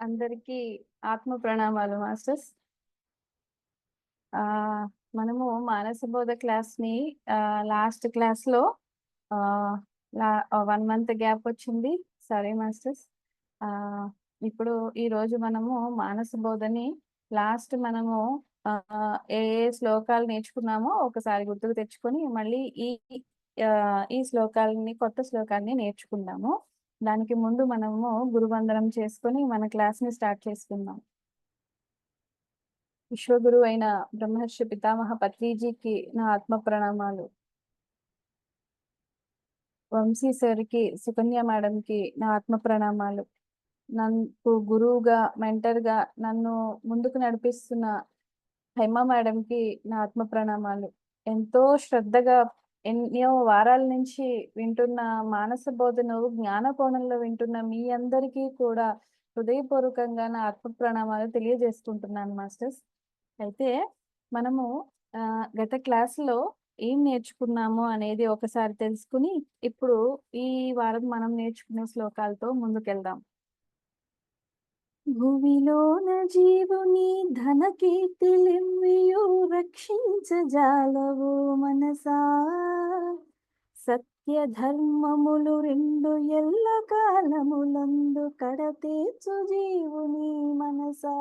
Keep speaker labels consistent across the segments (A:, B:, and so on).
A: అందరికీ ఆత్మ ప్రణామాలు మాస్టర్స్. ఆహ్, మనము మానసబోధ క్లాస్‌ని లాస్ట్ క్లాస్‌లో ఆహ్, 1 మంత్ గ్యాప్ వచ్చింది. Sorry masters. ఆహ్, ఇప్పుడు ఈరోజు మనము మానసబోధని లాస్ట్ మనము ఏ ఏ శ్లోకాలు నేర్చుకున్నామో ఒకసారి గుర్తుకు తెచ్చుకొని మళ్ళీ ఈ శ్లోకాలని కొత్త శ్లోకాన్ని నేర్చుకుందాము. దానికి ముందు మనము గురువందనం చేసుకొని మన క్లాస్‌ని స్టార్ట్ చేసుకుందాం. విశ్వగురువు అయిన బ్రహ్మర్షి పితామహ పత్రిజీకి నా ఆత్మ ప్రణామాలు. వంశీ సార్‌కి, సుకన్య మేడంకి నా ఆత్మ ప్రణామాలు. నాకు గురువుగా, మెంటర్‌గా నన్ను ముందుకు నడిపిస్తున్న హైమ మేడంకి నా ఆత్మ ప్రణామాలు. ఎంతో శ్రద్ధగా ఎన్నో వారాల నుంచి వింటున్న మానస బోధను జ్ఞాన కోణంలో వింటున్న మీ అందరికీ కూడా హృదయపూర్వకంగా నా ఆత్మ ప్రణామాలు తెలియజేసుకుంటున్నాను మాస్టర్స్. అయితే మనము గత క్లాస్‌లో ఏం నేర్చుకున్నాము అనేది ఒకసారి తెలుసుకుని, ఇప్పుడు ఈ వారం మనం నేర్చుకునే శ్లోకాలతో ముందుకెళ్దాం. భువిలోన జీవుని ధన కీర్తిలిమ్మియు రక్షించజాలవు మనసా. సత్య ధర్మములు రెండు ఎల్ల కాలములందు కడతేర్చు జీవుని మనసా.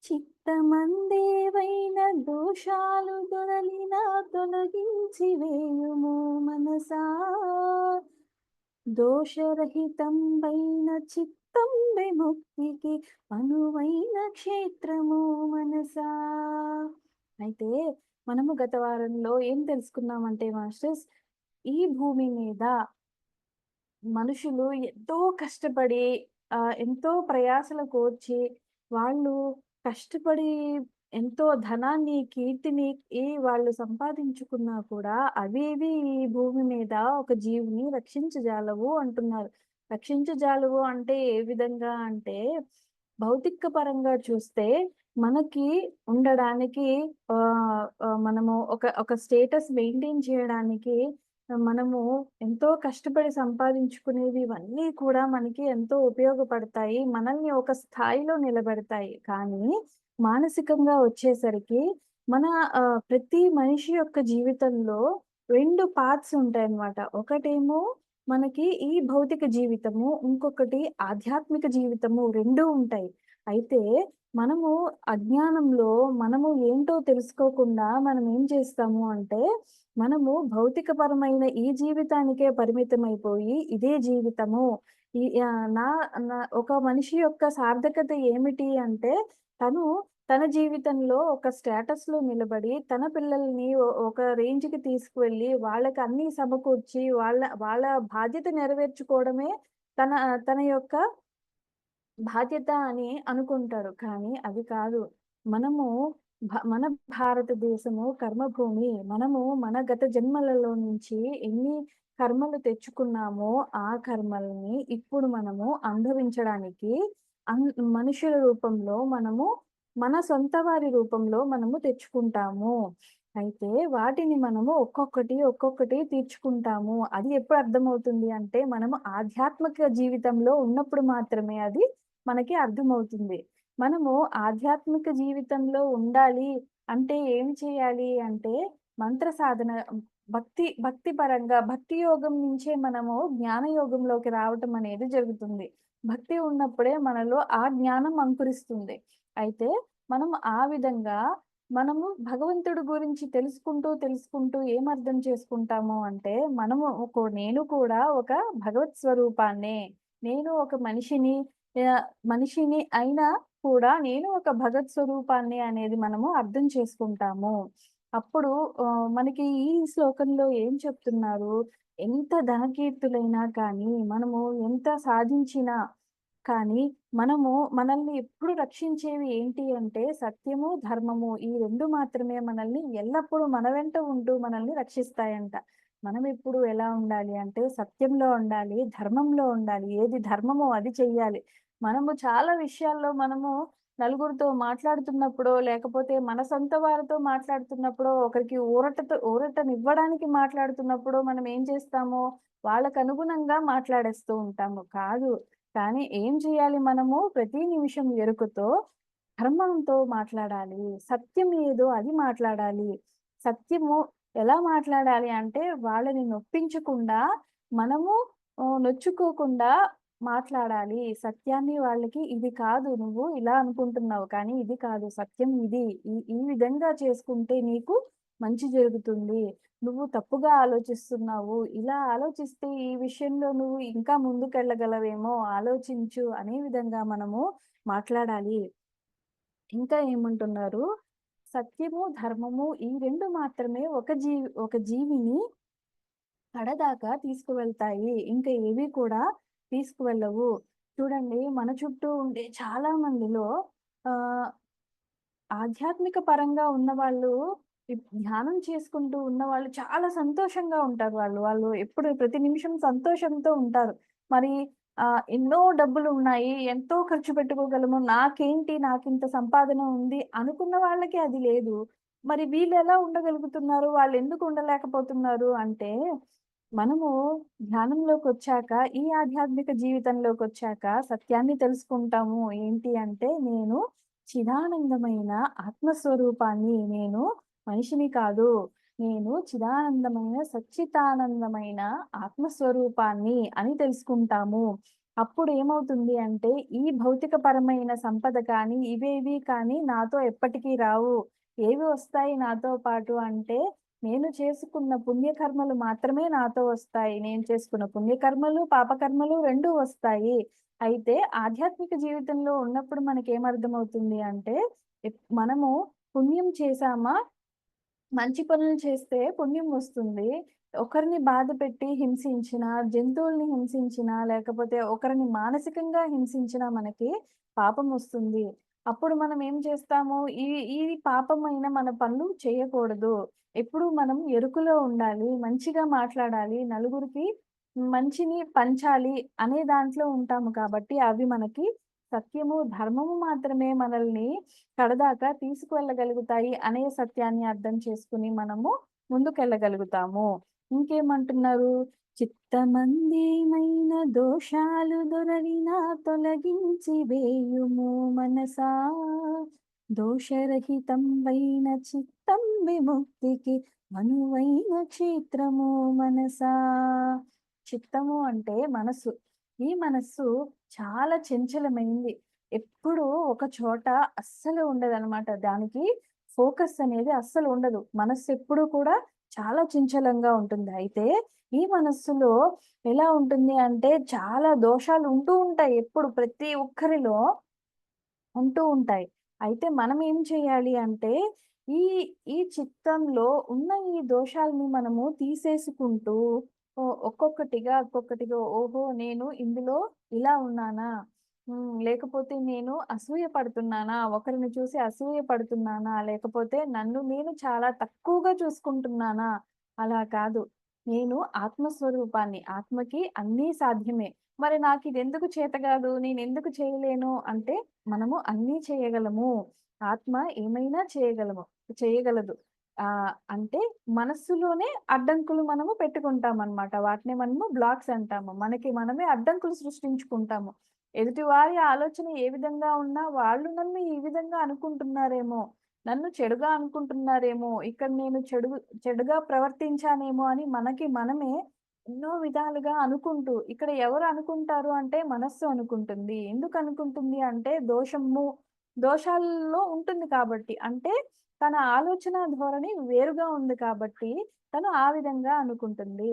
A: చిత్తమందేవైన దోషాలు దొరలినా తొలగించి వేయుము మనసా. దోషరహితంబైన చిత్తం విముక్తికి అనువైన క్షేత్రము మనసా. అయితే మనము గత వారంలో ఏం తెలుసుకున్నామంటే మాస్టర్స్, ఈ భూమి మీద మనుషులు ఎంతో కష్టపడి ఎంతో ప్రయాసలు కోర్చి వాళ్ళు కష్టపడి ఎంతో ధనాన్ని, కీర్తిని వాళ్ళు సంపాదించుకున్నా కూడా అవేవి ఈ భూమి మీద ఒక జీవిని రక్షించజాలవు అంటున్నారు. రక్షించజాలవు అంటే ఏ విధంగా అంటే, భౌతిక పరంగా చూస్తే మనకి ఉండడానికి మనము ఒక స్టేటస్ మెయింటైన్ చేయడానికి మనము ఎంతో కష్టపడి సంపాదించుకునేవి ఇవన్నీ కూడా మనకి ఎంతో ఉపయోగపడతాయి. మనల్ని ఒక స్థాయిలో నిలబెడతాయి. కానీ మానసికంగా వచ్చేసరికి మన ప్రతి మనిషి యొక్క జీవితంలో 2 పార్ట్స్ ఉంటాయన్నమాట. ఒకటేమో మనకి ఈ భౌతిక జీవితము, ఇంకొకటి ఆధ్యాత్మిక జీవితము 2 ఉంటాయి. అయితే మనము అజ్ఞానంలో మనము ఏంటో తెలుసుకోకుండా మనం ఏం చేస్తాము అంటే, మనము భౌతికపరమైన ఈ జీవితానికే పరిమితమైపోయి, ఇదే జీవితము. ఈ ఆహ్, నా నా ఒక మనిషి యొక్క సార్థకత ఏమిటి అంటే, తను తన జీవితంలో ఒక స్టేటస్‌లో నిలబడి, తన పిల్లల్ని ఒక రేంజ్‌కి తీసుకువెళ్ళి, వాళ్ళకి అన్నీ సమకూర్చి, వాళ్ళ వాళ్ళ బాధ్యత నెరవేర్చుకోవడమే తన తన యొక్క బాధ్యత అని అనుకుంటారు. కానీ అది కాదు. మనము మన భారతదేశము కర్మభూమి. మనము మన గత జన్మలలో నుంచి ఎన్ని కర్మలు తెచ్చుకున్నామో, ఆ కర్మల్ని ఇప్పుడు మనము అనుభవించడానికి అన్ మనుషుల రూపంలో మనము మన సొంత వారి రూపంలో మనము తెచ్చుకుంటాము. అయితే వాటిని మనము ఒక్కొక్కటి తీర్చుకుంటాము. అది ఎప్పుడు అర్థమవుతుంది అంటే, మనము ఆధ్యాత్మిక జీవితంలో ఉన్నప్పుడు మాత్రమే అది మనకి అర్థమవుతుంది. మనము ఆధ్యాత్మిక జీవితంలో ఉండాలి అంటే ఏమి చేయాలి అంటే, మంత్ర సాధన, భక్తి పరంగా భక్తి యోగం నుంచే మనము జ్ఞాన యోగంలోకి రావటం అనేది జరుగుతుంది. భక్తి ఉన్నప్పుడే మనలో ఆ జ్ఞానం అంకురిస్తుంది. అయితే మనం ఆ విధంగా మనము భగవంతుడి గురించి తెలుసుకుంటూ ఏమర్థం చేసుకుంటాము అంటే, నేను కూడా ఒక భగవత్ స్వరూపాన్నే. నేను ఒక మనిషిని అయినా కూడా నేను ఒక భగత్ స్వరూపాన్ని అనేది మనము అర్థం చేసుకుంటాము. అప్పుడు మనకి ఈ శ్లోకంలో ఏం చెప్తున్నారు? ఎంత ధనకీర్తులైనా కానీ, మనము ఎంత సాధించినా కానీ, మనల్ని ఎప్పుడు రక్షించేవి ఏంటి అంటే సత్యము, ధర్మము. ఈ 2 మాత్రమే మనల్ని ఎల్లప్పుడూ మన వెంట ఉంటూ మనల్ని రక్షిస్తాయంట. మనం ఎప్పుడు ఎలా ఉండాలి అంటే సత్యంలో ఉండాలి, ధర్మంలో ఉండాలి. ఏది ధర్మమో అది చెయ్యాలి. మనము చాలా విషయాల్లో నలుగురితో మాట్లాడుతున్నప్పుడో, లేకపోతే మన సొంత వారితో మాట్లాడుతున్నప్పుడో, ఒకరికి ఊరటనివ్వడానికి మాట్లాడుతున్నప్పుడో మనం ఏం చేస్తాము, వాళ్ళకనుగుణంగా మాట్లాడేస్తూ ఉంటాము. కాదు. కానీ ఏం చేయాలి మనము? ప్రతి నిమిషం ఎరుకతో, ధర్మంతో మాట్లాడాలి. సత్యం ఏదో అది మాట్లాడాలి. సత్యము ఎలా మాట్లాడాలి అంటే వాళ్ళని నొప్పించకుండా, మనము నొచ్చుకోకుండా మాట్లాడాలి. సత్యాన్ని వాళ్ళకి ఇది కాదు, నువ్వు ఇలా అనుకుంటున్నావు కానీ ఇది కాదు. సత్యం ఇది. ఈ ఈ విధంగా చేసుకుంటే నీకు మంచి జరుగుతుంది. నువ్వు తప్పుగా ఆలోచిస్తున్నావు. ఇలా ఆలోచిస్తే ఈ విషయంలో నువ్వు ఇంకా ముందుకెళ్ళగలవేమో ఆలోచించు అనే విధంగా మనము మాట్లాడాలి. ఇంకా ఏమంటున్నారు? సత్యము, ధర్మము ఈ 2 మాత్రమే ఒక జీవిని కడదాకా తీసుకువెళ్తాయి. ఇంకా ఏవి కూడా తీసుకువెళ్ళవు. చూడండి మన చుట్టూ ఉండే చాలా మందిలో ఆహ్, ఆధ్యాత్మిక పరంగా ఉన్నవాళ్ళు ధ్యానం చేసుకుంటూ ఉన్నవాళ్ళు చాలా సంతోషంగా ఉంటారు వాళ్ళు. వాళ్ళు ఎప్పుడు ప్రతి నిమిషం సంతోషంతో ఉంటారు. మరి ఎన్నో డబ్బులున్నాయి, ఎంతో ఖర్చు పెట్టుకోగలము, నాకేంటి నాకింత సంపాదన ఉంది అనుకున్న వాళ్ళకి అది లేదు. మరి వీళ్ళెలా ఉండగలుగుతున్నారు? వాళ్ళెందుకు ఉండలేకపోతున్నారు అంటే, మనము ధ్యానంలోకొచ్చాక, ఈ ఆధ్యాత్మిక జీవితంలోకొచ్చాక సత్యాన్ని తెలుసుకుంటాము. ఏంటి అంటే, నేను చిదానందమైన ఆత్మస్వరూపాన్ని. నేను మనిషిని కాదు. నేను చిదానందమైన, సచ్చితానందమైన ఆత్మస్వరూపాన్ని అని తెలుసుకుంటాము. అప్పుడు ఏమవుతుంది అంటే, ఈ భౌతికపరమైన సంపద కానీ, ఇవేవి కానీ నాతో ఎప్పటికీ రావు. ఏవి వస్తాయి నాతో పాటు అంటే, నేను చేసుకున్న పుణ్యకర్మలు మాత్రమే నాతో వస్తాయి. నేను చేసుకున్న పుణ్యకర్మలు, పాపకర్మలు 2 వస్తాయి. అయితే ఆధ్యాత్మిక జీవితంలో ఉన్నప్పుడు మనకేమర్థమవుతుంది అంటే, మనము పుణ్యం చేశామా, మంచి పనులు చేస్తే పుణ్యం వస్తుంది. ఒకరిని బాధపెట్టి హింసించినా, జంతువుల్ని హింసించినా, లేకపోతే ఒకరిని మానసికంగా హింసించినా మనకి పాపం వస్తుంది. అప్పుడు మనం ఏం చేస్తాము? ఈ పాపమైన మన పనులు చేయకూడదు. ఎప్పుడూ మనం ఎరుకలో ఉండాలి, మంచిగా మాట్లాడాలి, నలుగురికి మంచిని పంచాలి అనే దాంట్లో ఉంటాము కాబట్టి, అవి మనకి సత్యము, ధర్మము మాత్రమే మనల్ని కడదాకా తీసుకువెళ్ళగలుగుతాయి అనే సత్యాన్ని అర్థం చేసుకొని మనము ముందుకెళ్ళగలుగుతాము. ఇంకేమంటున్నారు? చిత్తమందేమైన దోషాలు దొరలినా తొలగించి వేయుము మనసా. దోషరహితంబైన చిత్తం విముక్తికి మనువైన క్షేత్రము మనసా. చిత్తము అంటే మనసు. ఈ మనస్సు చాలా చంచలమైంది. ఎప్పుడూ ఒక చోట అస్సలు ఉండదనమాట. దానికి ఫోకస్ అనేది అస్సలు ఉండదు. మనస్సు ఎప్పుడూ కూడా చాలా చంచలంగా ఉంటుంది. అయితే ఈ మనస్సులో ఎలా ఉంటుంది అంటే చాలా దోషాలు ఉంటూ ఉంటాయి. ఎప్పుడు ప్రతి ఒక్కరిలో ఉంటూ ఉంటాయి. అయితే మనం ఏం చేయాలి అంటే, ఈ ఈ చిత్తంలో ఉన్న ఈ దోషాల్ని మనము తీసేసుకుంటూ ఒక్కొక్కటిగా ఓహో! నేను ఇందులో ఇలా ఉన్నానా? లేకపోతే నేను అసూయ పడుతున్నానా? ఒకరిని చూసి అసూయ పడుతున్నానా? లేకపోతే నన్ను నేను చాలా తక్కువగా చూసుకుంటున్నానా? అలా కాదు. నేను ఆత్మస్వరూపాన్ని. ఆత్మకి అన్నీ సాధ్యమే. మరి నాకిదెందుకు చేతగాదు? నేనెందుకు చేయలేను అంటే మనము అన్నీ చేయగలము. ఆత్మ ఏమైనా చేయగలదు. అంటే మనస్సులోనే అడ్డంకులు మనము పెట్టుకుంటామనమాట. వాటిని మనము బ్లాక్స్ అంటాము. మనకి మనమే అడ్డంకులు సృష్టించుకుంటాము. ఎదుటివారి ఆలోచన ఏ విధంగా ఉన్నా వాళ్ళు నన్ను ఈ విధంగా అనుకుంటున్నారేమో, నన్ను చెడుగా అనుకుంటున్నారేమో, ఇక్కడ నేను చెడుగా ప్రవర్తించానేమో అని మనకి మనమే ఎన్నో విధాలుగా అనుకుంటూ ఇక్కడ ఎవరు అనుకుంటారు అంటే మనస్సు అనుకుంటుంది. ఎందుకు అనుకుంటుంది అంటే దోషాల్లో ఉంటుంది కాబట్టి. అంటే తన ఆలోచన ధోరణి వేరుగా ఉంది కాబట్టి తను ఆ విధంగా అనుకుంటుంది.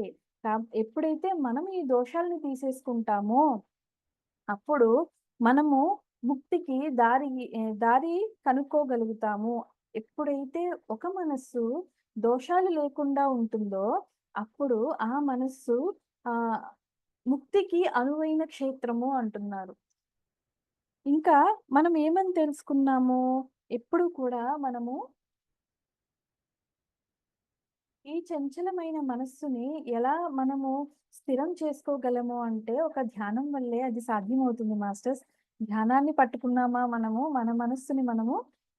A: ఎప్పుడైతే మనం ఈ దోషాల్ని తీసేసుకుంటామో అప్పుడు మనము ముక్తికి దారి కనుక్కోగలుగుతాము. ఎప్పుడైతే ఒక మనస్సు దోషాలు లేకుండా ఉంటుందో, అప్పుడు ఆ మనస్సు ఆహ్, ముక్తికి అనువైన క్షేత్రము అంటున్నారు. ఇంకా మనం ఏమని తెలుసుకున్నాము? ఎప్పుడు కూడా మనము ఈ చంచలమైన మనస్సుని ఎలా మనము స్థిరం చేసుకోగలము అంటే, ఒక ధ్యానం వల్లే అది సాధ్యమవుతుంది మాస్టర్స్. ధ్యానాన్ని పట్టుకున్నామా మనము, మన మనస్సుని మనము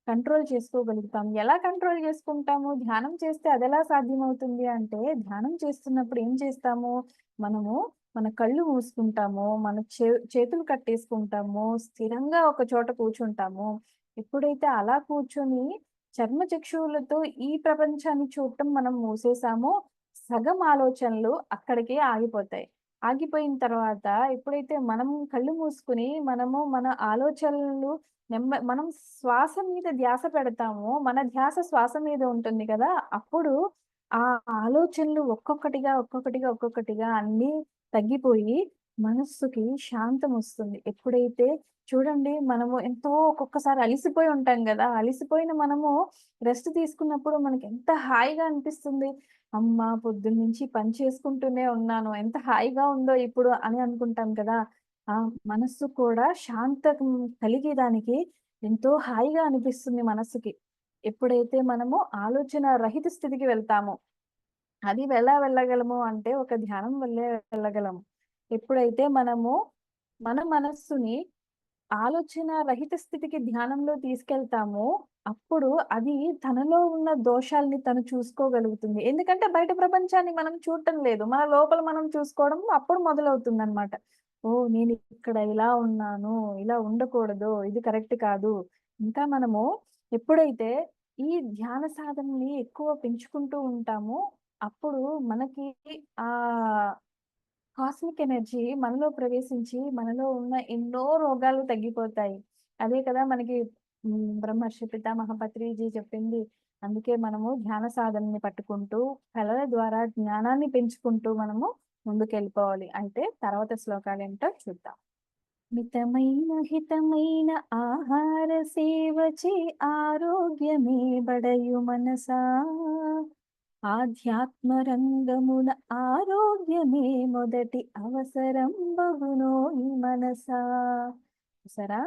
A: కంట్రోల్ చేసుకోగలుగుతాం. ఎలా కంట్రోల్ చేసుకుంటాము? ధ్యానం చేస్తే అదెలా సాధ్యమవుతుంది అంటే, ధ్యానం చేస్తున్నప్పుడు ఏం చేస్తాము? మనము మన కళ్ళు మూసుకుంటామో, మన చేతులు కట్టేసుకుంటామో, స్థిరంగా ఒక చోట కూర్చుంటామో, ఎప్పుడైతే అలా కూర్చొని చర్మచక్షువులతో ఈ ప్రపంచాన్ని చూడటం మనం మూసేసామో, సగం ఆలోచనలు అక్కడికే ఆగిపోతాయి. ఆగిపోయిన తర్వాత ఎప్పుడైతే మనం కళ్ళు మూసుకొని మనము మన ఆలోచనలు మనం శ్వాస మీద ధ్యాస పెడతామో, మన ధ్యాస శ్వాస మీద ఉంటుంది కదా! అప్పుడు ఆ ఆలోచనలు ఒక్కొక్కటిగా, ఒక్కొక్కటిగా, ఒక్కొక్కటిగా అన్నీ తగ్గిపోయి మనస్సుకి శాంతమొస్తుంది. ఎప్పుడైతే చూడండి మనము ఎంతో ఒక్కొక్కసారి అలిసిపోయి ఉంటాం గదా! అలిసిపోయిన మనము రెస్ట్ తీసుకున్నప్పుడు మనకెంత హాయిగా అనిపిస్తుంది. అమ్మా! పొద్దున్నుంచి పని చేసుకుంటూనే ఉన్నాను. ఎంత హాయిగా ఉందో ఇప్పుడు అని అనుకుంటాం కదా! ఆ మనస్సు కూడా శాంతతం కలిగేదానికి ఎంతో హాయిగా అనిపిస్తుంది మనస్సుకి. ఎప్పుడైతే మనము ఆలోచన రహిత స్థితికి వెళ్తామో అది ఎలా వెళ్ళగలము అంటే, ఒక ధ్యానం వల్లే వెళ్ళగలము. ఎప్పుడైతే మనము మన మనస్సుని ఆలోచన రహిత స్థితికి ధ్యానంలో తీసుకెళ్తామో, అప్పుడు అది తనలో ఉన్న దోషాల్ని తను చూసుకోగలుగుతుంది. ఎందుకంటే బయట ప్రపంచాన్ని మనం చూడటం లేదు. మన లోపల మనం చూసుకోవడం అప్పుడు మొదలవుతుందనమాట. ఓహ్! నేను ఇక్కడ ఇలా ఉన్నాను, ఇలా ఉండకూడదు, ఇది కరెక్ట్ కాదు. ఇంకా మనము ఎప్పుడైతే ఈ ధ్యాన సాధనని ఎక్కువ పెంచుకుంటూ ఉంటామో, అప్పుడు మనకి ఆహ్ కాస్మిక్ ఎనర్జీ మనలో ప్రవేశించి, మనలో ఉన్న ఎన్నో రోగాలు తగ్గిపోతాయి. అదే కదా మనకి బ్రహ్మర్షి పితామహ పత్రిజీ చెప్పింది. అందుకే మనము ధ్యాన సాధనని పట్టుకుంటూ, కళల ద్వారా జ్ఞానాన్ని పెంచుకుంటూ మనము ముందుకెళ్ళిపోవాలి. అయితే తర్వాత శ్లోకాలేంటో చూద్దాం. మితమైన హితమైన ఆహార సేవచే ఆరోగ్యమే బడయు మనసా ఆధ్యాత్మ రంగమున ఆరోగ్యమే మొదటి అవసరం బగునో ఈ మనసా చూసారా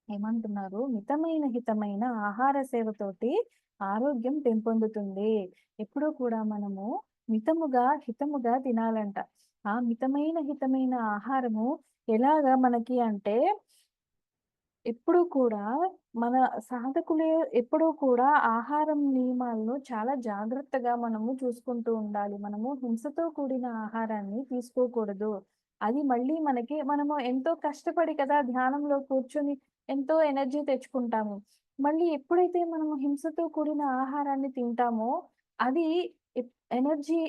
A: ఏమంటున్నారు మితమైన హితమైన ఆహార సేవతోటి ఆరోగ్యం పెంపొందుతుంది ఎప్పుడూ కూడా మనము మితముగా హితముగా తినాలంట ఆ మితమైన హితమైన ఆహారము ఎలాగా మనకి అంటే ఎప్పుడూ కూడా మన సాధకులే ఎప్పుడూ కూడా ఆహారం నియమాలను చాలా జాగ్రత్తగా మనము చూసుకుంటూ ఉండాలి. మనము హింసతో కూడిన ఆహారాన్ని తీసుకోకూడదు. అది మళ్ళీ మనము ఎంతో కష్టపడి కదా ధ్యానంలో కూర్చొని ఎంతో ఎనర్జీ తెచ్చుకుంటాము. మళ్ళీ ఎప్పుడైతే మనము హింసతో కూడిన ఆహారాన్ని తింటామో అది ఎనర్జీ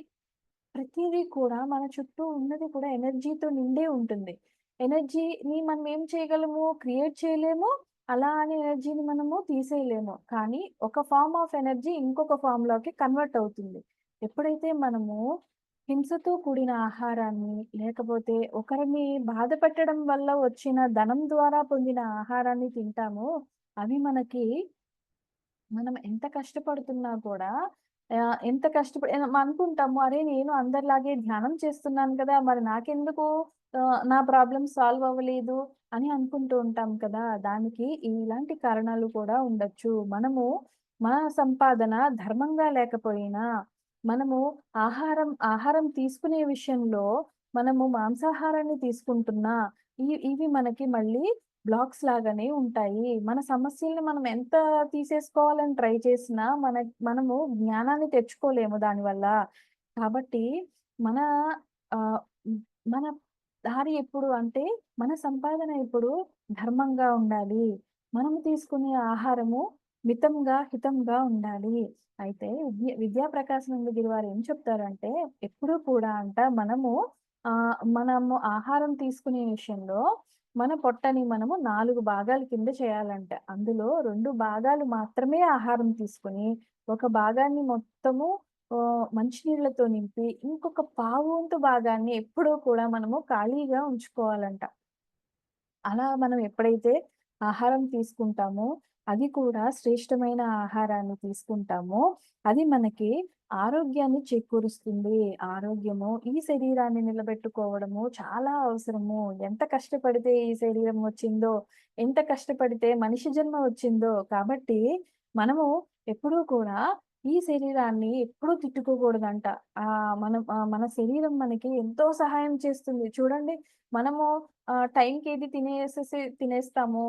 A: ప్రతీదీ కూడా మన చుట్టూ ఉన్నది కూడా ఎనర్జీతో నిండే ఉంటుంది. ఎనర్జీని మనం ఏం చేయగలము? క్రియేట్ చేయలేము. అలా అని ఎనర్జీని మనము తీసేయలేము. కానీ ఒక ఫార్మ్ ఆఫ్ ఎనర్జీ ఇంకొక ఫార్మ్‌లోకి కన్వర్ట్ అవుతుంది. ఎప్పుడైతే మనము హింసతో కూడిన ఆహారాన్ని, లేకపోతే ఒకరిని బాధ పెట్టడం వల్ల వచ్చిన ధనం ద్వారా పొందిన ఆహారాన్ని తింటామో, అవి మనం ఎంత కష్టపడుతున్నా కూడా ఎంత కష్టపడి అనుకుంటాము. అరే! నేను అందరిలాగే ధ్యానం చేస్తున్నాను కదా! మరి నాకెందుకు నా ప్రాబ్లమ్ సాల్వ్ అవ్వలేదు అని అనుకుంటూ ఉంటాం కదా! దానికి ఇలాంటి కారణాలు కూడా ఉండొచ్చు. మన సంపాదన ధర్మంగా లేకపోయినా, మనము ఆహారం తీసుకునే విషయంలో మనము మాంసాహారాన్ని తీసుకుంటున్నా, ఇవి మనకి మళ్ళీ బ్లాక్స్ లాగానే ఉంటాయి. మన సమస్యల్ని మనం ఎంత తీసేసుకోవాలని ట్రై చేసినా, మనము జ్ఞానాన్ని తెచ్చుకోలేము దానివల్ల. కాబట్టి మన ఆహ్, హ్మ్, మన దారి ఎప్పుడు అంటే, మన సంపాదన ఎప్పుడు ధర్మంగా ఉండాలి. మనము తీసుకునే ఆహారము మితంగా, హితంగా ఉండాలి. అయితే విద్యా ప్రకాశానందగిరి వారు ఏం చెప్తారంటే, ఎప్పుడూ కూడా మనము ఆహారం తీసుకునే విషయంలో మన పొట్టని మనము 4 భాగాల కింద చేయాలంట. అందులో 2 భాగాలు మాత్రమే ఆహారం తీసుకొని, ఒక భాగాన్ని మొత్తము మంచినీళ్ళతో నింపి, ఇంకొక పావువంతు భాగాన్ని ఎప్పుడూ కూడా మనము ఖాళీగా ఉంచుకోవాలంట. అలా మనం ఎప్పుడైతే ఆహారం తీసుకుంటామో, అది కూడా శ్రేష్టమైన ఆహారాన్ని తీసుకుంటామో, అది మనకి ఆరోగ్యాన్ని చేకూరుస్తుంది. ఆరోగ్యము, ఈ శరీరాన్ని నిలబెట్టుకోవడము చాలా అవసరము. ఎంత కష్టపడితే ఈ శరీరం వచ్చిందో, ఎంత కష్టపడితే మనిషి జన్మ వచ్చిందో, కాబట్టి మనము ఎప్పుడూ కూడా ఈ శరీరాన్ని ఎప్పుడూ తిట్టుకోకూడదంట. మన శరీరం మనకి ఎంతో సహాయం చేస్తుంది. చూడండి మనము టైంకి ఏది తినేస్తాము.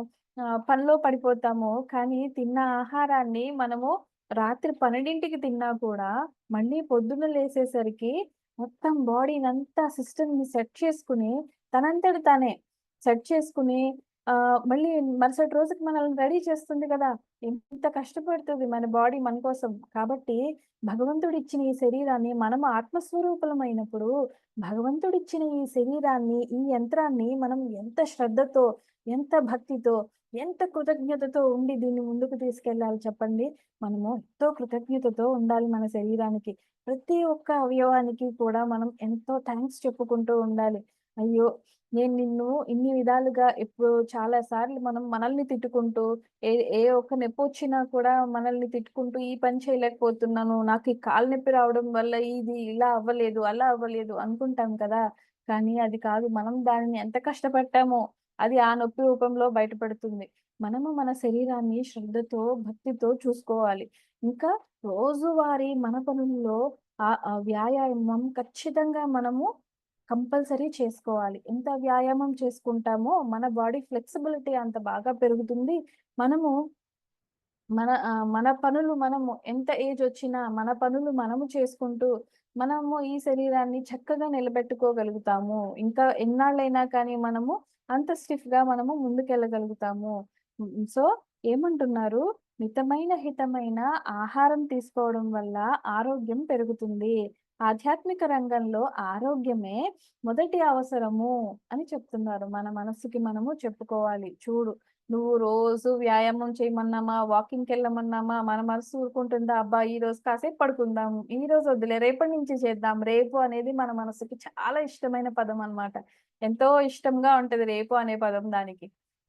A: పనిలో పడిపోతాము. కానీ తిన్న ఆహారాన్ని మనము రాత్రి 12కి తిన్నా కూడా మళ్ళీ పొద్దున్న లేసేసరికి మొత్తం బాడీనంతా సిస్టమ్‌ని సెట్ చేసుకొని, తనంతట తానే సెట్ చేసుకొని మళ్ళీ మరుసటి రోజుకి మనల్ని రెడీ చేస్తుంది కదా! ఎంత కష్టపడుతది మన బాడీ మన కోసం. కాబట్టి భగవంతుడిచ్చిన ఈ శరీరాన్ని మనం ఆత్మస్వరూపులమైనప్పుడు, భగవంతుడిచ్చిన ఈ శరీరాన్ని, ఈ యంత్రాన్ని మనం ఎంత శ్రద్ధతో, ఎంత భక్తితో, ఎంత కృతజ్ఞతతో ఉండి దీన్ని ముందుకు తీసుకెళ్ళాలి చెప్పండి? మనము ఎంతో కృతజ్ఞతతో ఉండాలి మన శరీరానికి. ప్రతి ఒక్క అవయవానికి కూడా మనం ఎంతో థాంక్స్ చెప్పుకుంటూ ఉండాలి. అయ్యో! నేను నిన్ను ఇన్ని విధాలుగా ఇప్పుడు చాలా సార్లు మనం మనల్ని తిట్టుకుంటూ, ఏ ఏ ఒక్క నొప్పొచ్చినా కూడా మనల్ని తిట్టుకుంటూ, ఈ పని చేయలేకపోతున్నాను, నాకు ఈ కాలు నొప్పి రావడం వల్ల ఇది ఇలా అవ్వలేదు, అలా అవ్వలేదు అనుకుంటాం కదా! కానీ అది కాదు. మనం దానిని ఎంత కష్టపడ్డామో అది ఆ నొప్పి రూపంలో బయటపడుతుంది. మనము మన శరీరాన్ని శ్రద్ధతో, భక్తితో చూసుకోవాలి. ఇంకా రోజువారీ మన పనుల్లో వ్యాయామం ఖచ్చితంగా మనము కంపల్సరీ చేసుకోవాలి. ఎంత వ్యాయామం చేసుకుంటామో మన బాడీ ఫ్లెక్సిబిలిటీ అంత బాగా పెరుగుతుంది. మనము మన పనులు మనము ఎంత ఏజొచ్చినా మన పనులు మనము చేసుకుంటూ, మనము ఈ శరీరాన్ని చక్కగా నిలబెట్టుకోగలుగుతాము. ఇంకా ఎన్నాళ్ళైనా కానీ మనము అంత స్టిఫ్‌గా మనము ముందుకెళ్ళగలుగుతాము. సో, ఏమంటున్నారు? మితమైన, హితమైన ఆహారం తీసుకోవడం వల్ల ఆరోగ్యం పెరుగుతుంది. ఆధ్యాత్మిక రంగంలో ఆరోగ్యమే మొదటి అవసరము అని చెప్తున్నారు. మన మనస్సుకి మనము చెప్పుకోవాలి. చూడు నువ్వు రోజు వ్యాయామం చేయమన్నామా, వాకింగ్‌కెళ్ళమన్నామా, మన మనసు ఊరుకుంటుందా? అబ్బా! ఈరోజు కాసేపు పడుకుందాం. ఈరోజు వద్దులే రేపటి నుంచి చేద్దాం. రేపు అనేది మన మనసుకి చాలా ఇష్టమైన పదం అన్నమాట. ఎంతో ఇష్టంగా ఉంటది రేపు అనే పదం దానికి.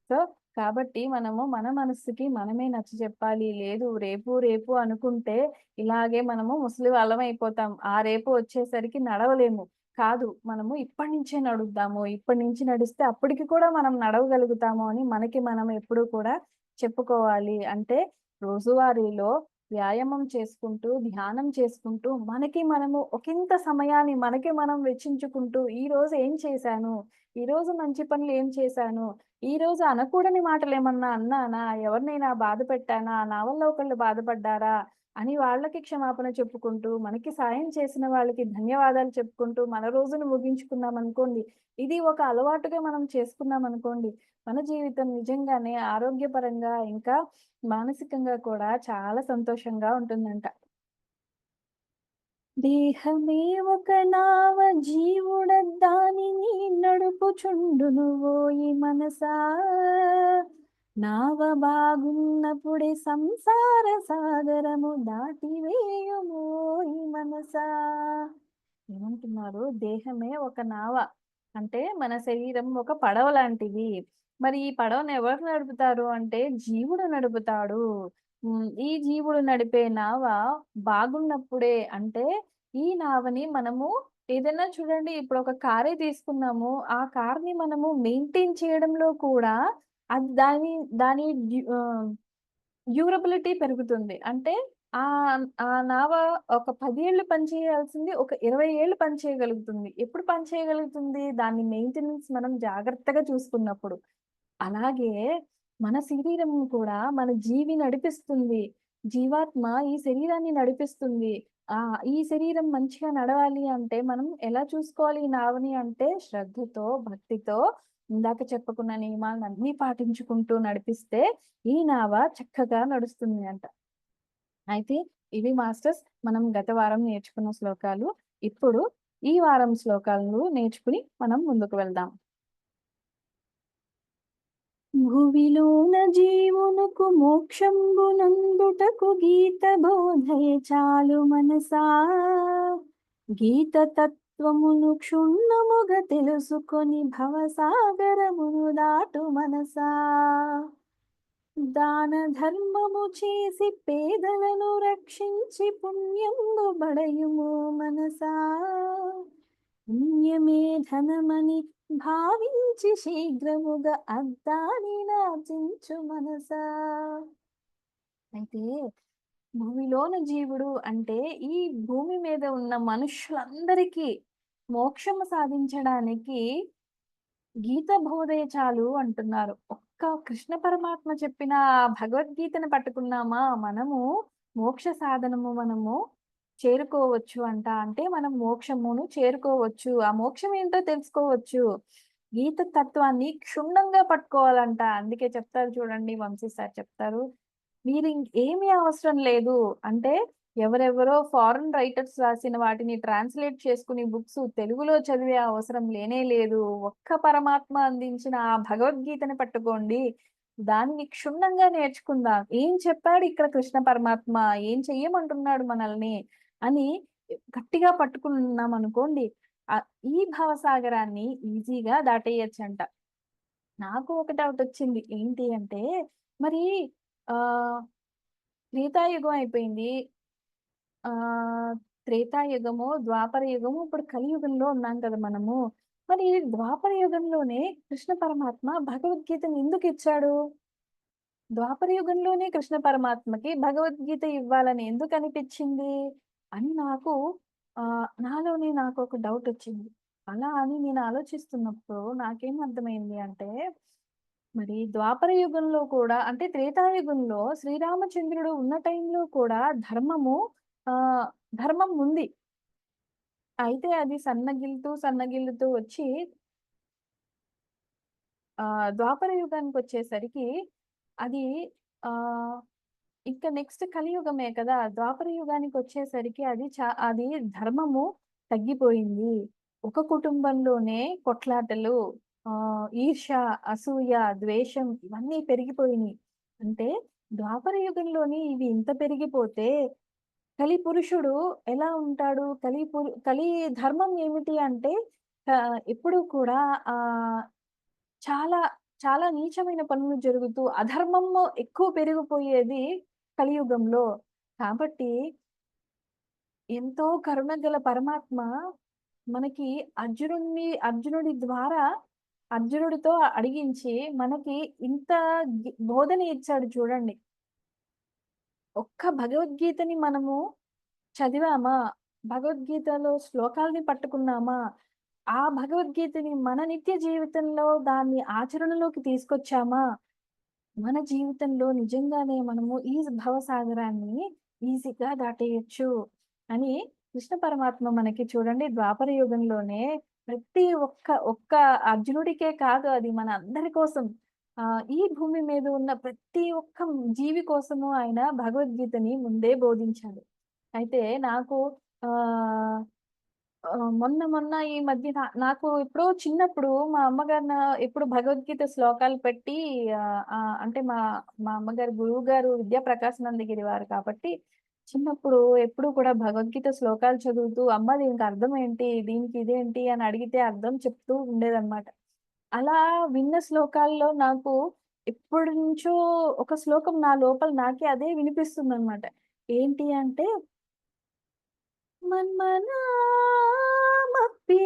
A: సో, కాబట్టి మనము మన మనస్సుకి మనమే నచ్చజెప్పాలి. లేదు రేపు, రేపు అనుకుంటే ఇలాగే మనము ముసలి వాళ్ళం అయిపోతాం. ఆ రేపు వచ్చేసరికి నడవలేము. కాదు. మనము ఇప్పటి నుంచే నడుద్దాము. ఇప్పటి నుంచి నడిస్తే అప్పటికి కూడా మనం నడవగలుగుతాము అని మనకి మనం ఎప్పుడూ కూడా చెప్పుకోవాలి. అంటే రోజువారీలో వ్యాయామం చేసుకుంటూ, ధ్యానం చేసుకుంటూ, మనకి మనము ఒకింత సమయాన్ని మనకి మనం వెచ్చించుకుంటూ, ఈరోజు ఏం చేశాను? ఈరోజు మంచి పనులు ఏం చేశాను? ఈరోజు అనకూడని మాటలేమన్నా అన్నానా? ఎవరినైనా బాధ పెట్టానా? నా వల్ల ఒకళ్ళు బాధపడ్డారా? అని వాళ్ళకి క్షమాపణ చెప్పుకుంటూ, మనకి సాయం చేసిన వాళ్ళకి ధన్యవాదాలు చెప్పుకుంటూ, మన రోజును ముగించుకున్నామనుకోండి, ఇది ఒక అలవాటుగా మనం చేసుకున్నామనుకోండి, మన జీవితం నిజంగానే ఆరోగ్యపరంగా, ఇంకా మానసికంగా కూడా చాలా సంతోషంగా ఉంటుందంట. దేహమే ఒక నావ జీవుడద్దానిని నడుపుచుండును ఓయి మనసా నావ బాగున్నప్పుడే సంసార సాగరము దాటివేయుమోయి మనసా ఏమంటున్నారు? దేహమే ఒక నావ. అంటే మన శరీరం ఒక పడవ లాంటిది. మరి ఈ పడవను ఎవరు నడుపుతారు అంటే జీవుడు నడుపుతాడు. ఈ జీవుడు నడిపే నావ బాగున్నప్పుడే అంటే ఈ నావని మనము ఏదైనా చూడండి ఇప్పుడు ఒక కారే తీసుకున్నాము. ఆ కార్‌ని మనము మెయింటైన్ చేయడంలో కూడా అది దాని డ్యూరబిలిటీ పెరుగుతుంది. అంటే ఆ నావ ఒక 10 ఏళ్ళు పనిచేయాల్సింది ఒక 20 ఏళ్ళు పనిచేయగలుగుతుంది. ఎప్పుడు పనిచేయగలుగుతుంది? దాన్ని మెయింటెనెన్స్ మనం జాగ్రత్తగా చూసుకున్నప్పుడు. అలాగే మన శరీరం కూడా మన జీవి నడిపిస్తుంది. జీవాత్మ ఈ శరీరాన్ని నడిపిస్తుంది. ఈ శరీరం మంచిగా నడవాలి అంటే మనం ఎలా చూసుకోవాలి ఈ నావని అంటే శ్రద్ధతో, భక్తితో ఇందాక చెప్పుకున్న నియమాలనన్నీ పాటించుకుంటూ నడిపిస్తే ఈ నావ చక్కగా నడుస్తుంది అంట. అయితే ఇవి మాస్టర్స్ మనం గత వారం నేర్చుకున్న శ్లోకాలు. ఇప్పుడు ఈ వారం శ్లోకాలను నేర్చుకుని మనం ముందుకు వెళ్దాం. భువిలోన జీవునకు మోక్షంబునందుటకు గీత బోధయ చాలు మనసా గీత తత్వమును క్షుణ్ణముగ తెలుసుకొని భవసాగరమును దాటు మనసా దాన ధర్మము చేసి పేదలను రక్షించి పుణ్యంబు బడయుము మనసా పుణ్యమే ధనమని భావించి శీఘ్రముగా అద్దాని నార్జించు మనసా అయితే భూమిలోన జీవుడు అంటే ఈ భూమి మీద ఉన్న మనుష్యులందరికీ మోక్షము సాధించడానికి గీత బోధే చాలు అంటున్నారు. ఒక్క కృష్ణ పరమాత్మ చెప్పిన భగవద్గీతను పట్టుకున్నామా మనము మోక్ష సాధనము మనము చేరుకోవచ్చు అంట. అంటే మనం మోక్షమును చేరుకోవచ్చు. ఆ మోక్షం ఏంటో తెలుసుకోవచ్చు. గీత తత్వాన్ని క్షుణ్ణంగా పట్టుకోవాలంట. అందుకే చెప్తారు చూడండి వంశీ సార్ చెప్తారు. ఏమీ అవసరం లేదు. అంటే ఎవరెవరో ఫారెన్ రైటర్స్ రాసిన వాటిని ట్రాన్స్‌లేట్ చేసుకొని బుక్స్ తెలుగులో చదివే అవసరం లేనే లేదు. ఒక్క పరమాత్మ అందించిన ఆ భగవద్గీతని పట్టుకోండి. దాన్ని క్షుణ్ణంగా నేర్చుకుందాం. ఏం చెప్పాడు ఇక్కడ కృష్ణ పరమాత్మ? ఏం చెయ్యమంటున్నాడు మనల్ని? అని గట్టిగా పట్టుకున్నామనుకోండి, ఈ భవసాగరాన్ని ఈజీగా దాటేయొచ్చంట. నాకు ఒక డౌటొచ్చింది. ఏంటి అంటే, మరి ఆహ్, త్రేతాయుగం అయిపోయింది. ఆహ్, త్రేతాయుగము, ద్వాపర యుగము, ఇప్పుడు కలియుగంలో ఉన్నాం కదా మనము. మరి ద్వాపర యుగంలోనే కృష్ణ పరమాత్మ భగవద్గీతను ఎందుకిచ్చాడు? ద్వాపర యుగంలోనే కృష్ణ పరమాత్మకి భగవద్గీత ఇవ్వాలని ఎందుకనిపిచ్చింది? అని నాలోనే నాకొక డౌటొచ్చింది. అలా అని నేను ఆలోచిస్తున్నప్పుడు నాకేం అర్థమైంది అంటే, మరి ద్వాపర యుగంలో కూడా అంటే త్రేతాయుగంలో శ్రీరామచంద్రుడు ఉన్న టైంలో కూడా ఆహ్, ధర్మం ఉంది. అయితే అది సన్నగిల్లుతూ వచ్చి ద్వాపర యుగానికొచ్చేసరికి అది ఆహ్ ఇంక నెక్స్ట్ కలియుగమే కదా! ద్వాపర యుగానికొచ్చేసరికి అది ధర్మము తగ్గిపోయింది. ఒక కుటుంబంలోనే కొట్లాటలు, ఈర్ష్య, అసూయ, ద్వేషం ఇవన్నీ పెరిగిపోయినియి. అంటే ద్వాపర యుగంలోనే ఇవి ఇంత పెరిగిపోతే కలిపురుషుడు ఎలా ఉంటాడు? కలి ధర్మం ఏమిటి అంటే ఎప్పుడూ కూడా ఆహ్, చాలా, చాలా నీచమైన పనులు జరుగుతూ అధర్మము ఎక్కువ పెరిగిపోయేది కలియుగంలో. కాబట్టి ఎంతో కరుణ గల పరమాత్మ మనకి అర్జునుడి ద్వారా అర్జునుడితో అడిగించి మనకి ఇంత బోధన ఇచ్చాడు చూడండి. ఒక్క భగవద్గీతని మనము చదివామా? భగవద్గీతలో శ్లోకాల్ని పట్టుకున్నామా? ఆ భగవద్గీతని మన నిత్య జీవితంలో దాన్ని ఆచరణలోకి తీసుకొచ్చామా? మన జీవితంలో నిజంగానే మనము ఈ భవసాగరాన్ని ఈజీగా దాటేయొచ్చు అని కృష్ణ పరమాత్మ మనకి చూడండి ద్వాపర యుగంలోనే ప్రతి ఒక్క అర్జునుడికే కాదు అది మన అందరి కోసం ఈ భూమి మీద ఉన్న ప్రతి ఒక్క జీవి కోసము ఆయన భగవద్గీతని ముందే బోధించాడు. అయితే నాకు ఆహ్ మొన్న ఈ మధ్య నాకు ఎప్పుడో చిన్నప్పుడు మా అమ్మగారు ఎప్పుడు భగవద్గీత శ్లోకాలు పెట్టి అంటే మా అమ్మగారు గురువుగారు విద్యా ప్రకాశానందగిరి వారు కాబట్టి, చిన్నప్పుడు ఎప్పుడు కూడా భగవద్గీత శ్లోకాలు చదువుతూ, "అమ్మ దీనికి అర్థం ఏంటి? దీనికి ఇదేంటి?" అని అడిగితే అర్థం చెప్తూ ఉండేదన్నమాట. అలా విన్న శ్లోకాల్లో నాకు ఎప్పటినుంచో ఒక శ్లోకం నా లోపల నాకే అదే వినిపిస్తుందన్నమాట. ఏంటి అంటే మన్మనామపి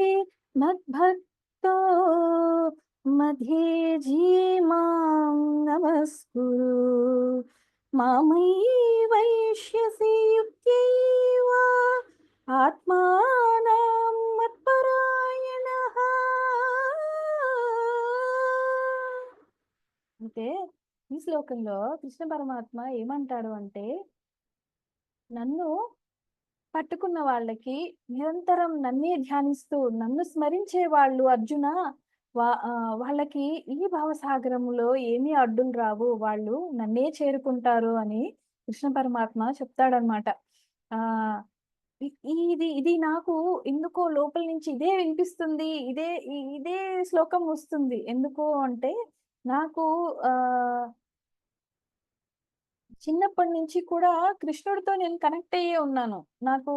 A: మద్భక్తో మధ్యేజీ మాం నమస్కురు మామైవైష్యసి యుక్తైవ ఆత్మానం మత్పరాయణః. అంటే ఈ శ్లోకంలో కృష్ణ పరమాత్మ ఏమంటాడు అంటే నన్ను పట్టుకున్న వాళ్ళకి నిరంతరం నన్నే ధ్యానిస్తూ, నన్ను స్మరించే వాళ్ళు అర్జున వాళ్ళకి ఈ భవసాగరంలో ఏమీ అడ్డులు రావు. వాళ్ళు నన్నే చేరుకుంటారు అని కృష్ణ పరమాత్మ చెప్తాడనమాట. ఆహ్, ఇ ఇది నాకు ఎందుకో లోపల నుంచి ఇదే వినిపిస్తుంది. ఇదే శ్లోకం వస్తుంది. ఎందుకు అంటే నాకు ఆహ్ చిన్నప్పటి నుంచి కూడా కృష్ణుడితో నేను కనెక్ట్ అయ్యే ఉన్నాను. నాకు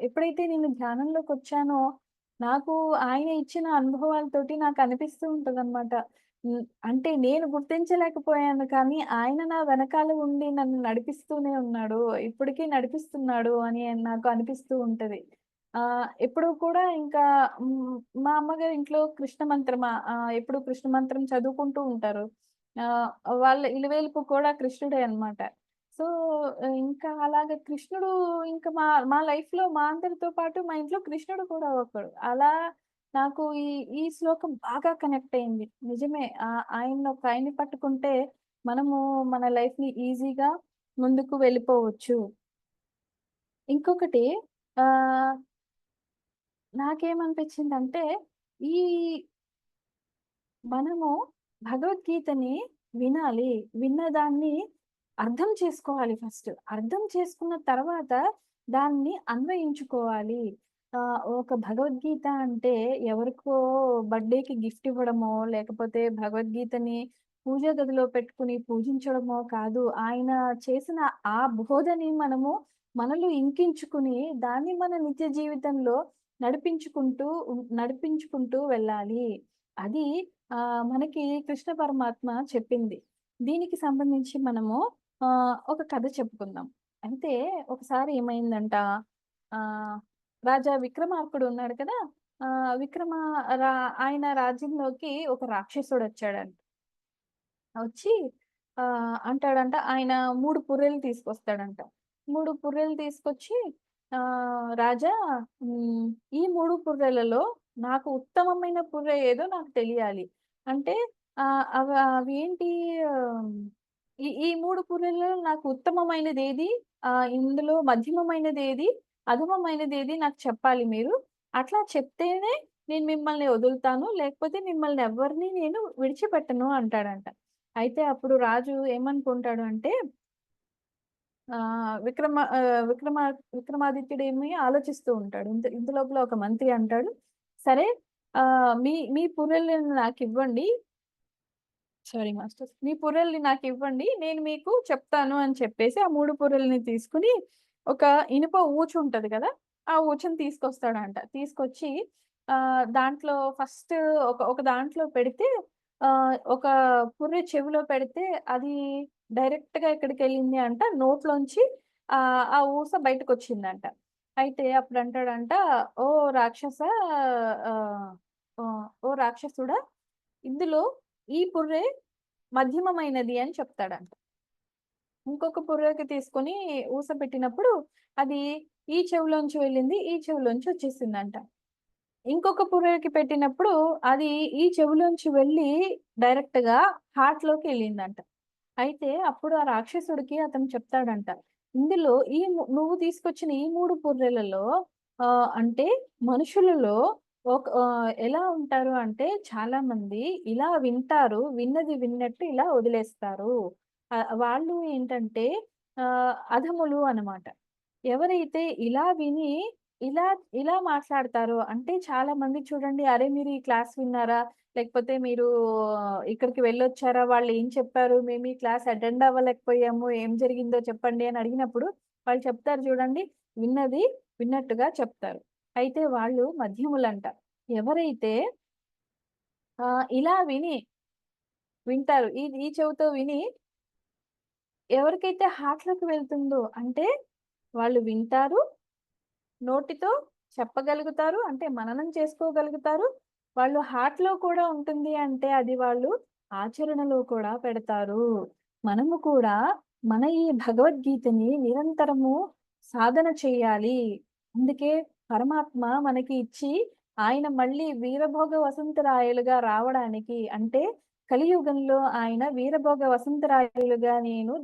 A: ఎప్పుడైతే నేను ధ్యానంలోకొచ్చానో, నాకు ఆయన ఇచ్చిన అనుభవాలతోటి నాకు అనిపిస్తూ ఉంటదనమాట. అంటే నేను గుర్తించలేకపోయాను కానీ, ఆయన నా వెనకాల ఉండి నన్ను నడిపిస్తూనే ఉన్నాడు. ఇప్పటికీ నడిపిస్తున్నాడు అని నాకు అనిపిస్తూ ఉంటది. ఎప్పుడూ కూడా ఇంకా హ్మ్, మా అమ్మగారి ఇంట్లో కృష్ణ మంత్రం ఎప్పుడు కృష్ణ మంత్రం చదువుకుంటూ ఉంటారు. ఆహ్, వాళ్ళ ఇలవేలుపు కూడా కృష్ణుడే అన్నమాట. సో, ఇంకా అలాగా కృష్ణుడు ఇంకా మా మా లైఫ్‌లో మా అందరితో పాటు మా ఇంట్లో కృష్ణుడు కూడా ఒకడు. అలా నాకు ఈ శ్లోకం బాగా కనెక్ట్ అయింది. నిజమే ఆయన్ని పట్టుకుంటే మనము మన లైఫ్‌ని ఈజీగా ముందుకు వెళ్ళిపోవచ్చు. ఇంకొకటి ఆహ్, నాకేమనిపించిందంటే, ఈ మనము భగవద్గీతని వినాలి. విన్నదాన్ని అర్థం చేసుకోవాలి ఫస్ట్. అర్థం చేసుకున్న తర్వాత దాన్ని అన్వయించుకోవాలి. ఒక భగవద్గీత అంటే ఎవరికో బర్త్‌డేకి గిఫ్ట్ ఇవ్వడమో, లేకపోతే భగవద్గీతని పూజ గదిలో పెట్టుకొని పూజించడమో కాదు. ఆయన చేసిన ఆ బోధని మనము మనలో ఇంకించుకుని, దాన్ని మన నిత్య జీవితంలో నడిపించుకుంటూ వెళ్ళాలి. అది మనకి కృష్ణ పరమాత్మ చెప్పింది. దీనికి సంబంధించి మనము ఒక కథ చెప్పుకుందాం. అయితే ఒకసారి ఏమైందంట, ఆహ్, రాజా విక్రమార్కుడు ఉన్నాడు కదా! ఆహ్, విక్రమ రా ఆయన రాజ్యంలోకి ఒక రాక్షసుడొచ్చాడంట. వచ్చి అంటాడంట, ఆయన 3 పుర్రెలు తీసుకొస్తాడంట. 3 పుర్రెలు తీసుకొచ్చి రాజా, హ్మ్, ఈ 3 పుర్రెలలో నాకు ఉత్తమమైన పుర్రె ఏదో నాకు తెలియాలి. అంటే అవేంటి, ఆహ్, ఈ 3 పుర్రెలలో నాకు ఉత్తమమైనదేది? ఇందులో మధ్యమమైనదేది? అధమమైనదేది నాకు చెప్పాలి మీరు. అట్లా చెప్తేనే నేను మిమ్మల్ని వదులుతాను. లేకపోతే మిమ్మల్ని ఎవ్వరిని నేను విడిచిపెట్టను అంటాడంట. అయితే అప్పుడు రాజు ఏమనుకుంటాడు అంటే, విక్రమాదిత్యుడేమి ఆలోచిస్తూ ఉంటాడు. ఇంత లోపల ఒక మంత్రి అంటాడు, "సరే, మీ మీ పుర్రెలను నాకివ్వండి. Sorry masters. మీ పుర్రెల్ని నాకివ్వండి. నేను మీకు చెప్తాను" అని చెప్పేసి ఆ 3 పుర్రెల్ని తీసుకొని ఒక ఇనుప ఊచు ఉంటది కదా! ఆ ఊచని తీసుకొస్తాడంట. తీసుకొచ్చి దాంట్లో ఫస్ట్ ఒక దాంట్లో పెడితే, ఒక పుర్రె చెవిలో పెడితే అది డైరెక్ట్‌గా ఎక్కడికెళ్ళింది అంట, నోట్లోంచి ఆ ఊస బయటకొచ్చిందంట. అయితే అప్పుడంటాడంట, "ఓ రాక్షస ఆహ్, ఓ రాక్షసుడా! ఇందులో ఈ పుర్రె మధ్యమమైనది" అని చెప్తాడంట. ఇంకొక పుర్రెకి తీసుకొని ఊస పెట్టినప్పుడు అది ఈ చెవిలోంచి వెళ్ళింది, ఈ చెవిలోంచి వచ్చేసిందంట. ఇంకొక పుర్రెకి పెట్టినప్పుడు అది ఈ చెవిలోంచి వెళ్ళి డైరెక్ట్‌గా హార్ట్‌లోకెళ్ళిందంట. అయితే అప్పుడు ఆ రాక్షసుడికి అతను చెప్తాడంట, ఇందులో నువ్వు తీసుకొచ్చిన ఈ 3 పుర్రెలలో, అంటే మనుషులలో ఎలా ఉంటారు అంటే చాలామంది ఇలా వింటారు. విన్నది విన్నట్టు ఇలా వదిలేస్తారు. వాళ్ళు ఏంటంటే అధములు అనమాట. ఎవరైతే ఇలా విని ఇలా ఇలా మాట్లాడతారో, అంటే చాలా మంది చూడండి, "అరే! మీరు ఈ క్లాస్ విన్నారా? లేకపోతే మీరు ఇక్కడికి వెళ్ళొచ్చారా? వాళ్ళేం చెప్పారు? మేము ఈ క్లాస్ అటెండ్ అవ్వలేకపోయాము. ఏం జరిగిందో చెప్పండి" అని అడిగినప్పుడు వాళ్ళు చెప్తారు చూడండి, విన్నది విన్నట్టుగా చెప్తారు. అయితే వాళ్ళు మధ్యములంట. ఎవరైతే ఇలా వింటారు. ఈ ఈ చెవితో విని ఎవరికైతే హార్ట్‌లోకి వెళ్తుందో, అంటే వాళ్ళు వింటారు, నోటితో చెప్పగలుగుతారు. అంటే మననం చేసుకోగలుగుతారు. వాళ్ళు హార్ట్‌లో కూడా ఉంటుంది అంటే అది వాళ్ళు ఆచరణలో కూడా పెడతారు. మనము కూడా మన ఈ భగవద్గీతని నిరంతరము సాధన చేయాలి. అందుకే పరమాత్మ మనకి ఇచ్చి ఆయన మళ్ళీ వీరభోగ వసంతరాయలుగా రావడానికి, అంటే కలియుగంలో ఆయన వీరభోగ వసంతరాయలుగా నేను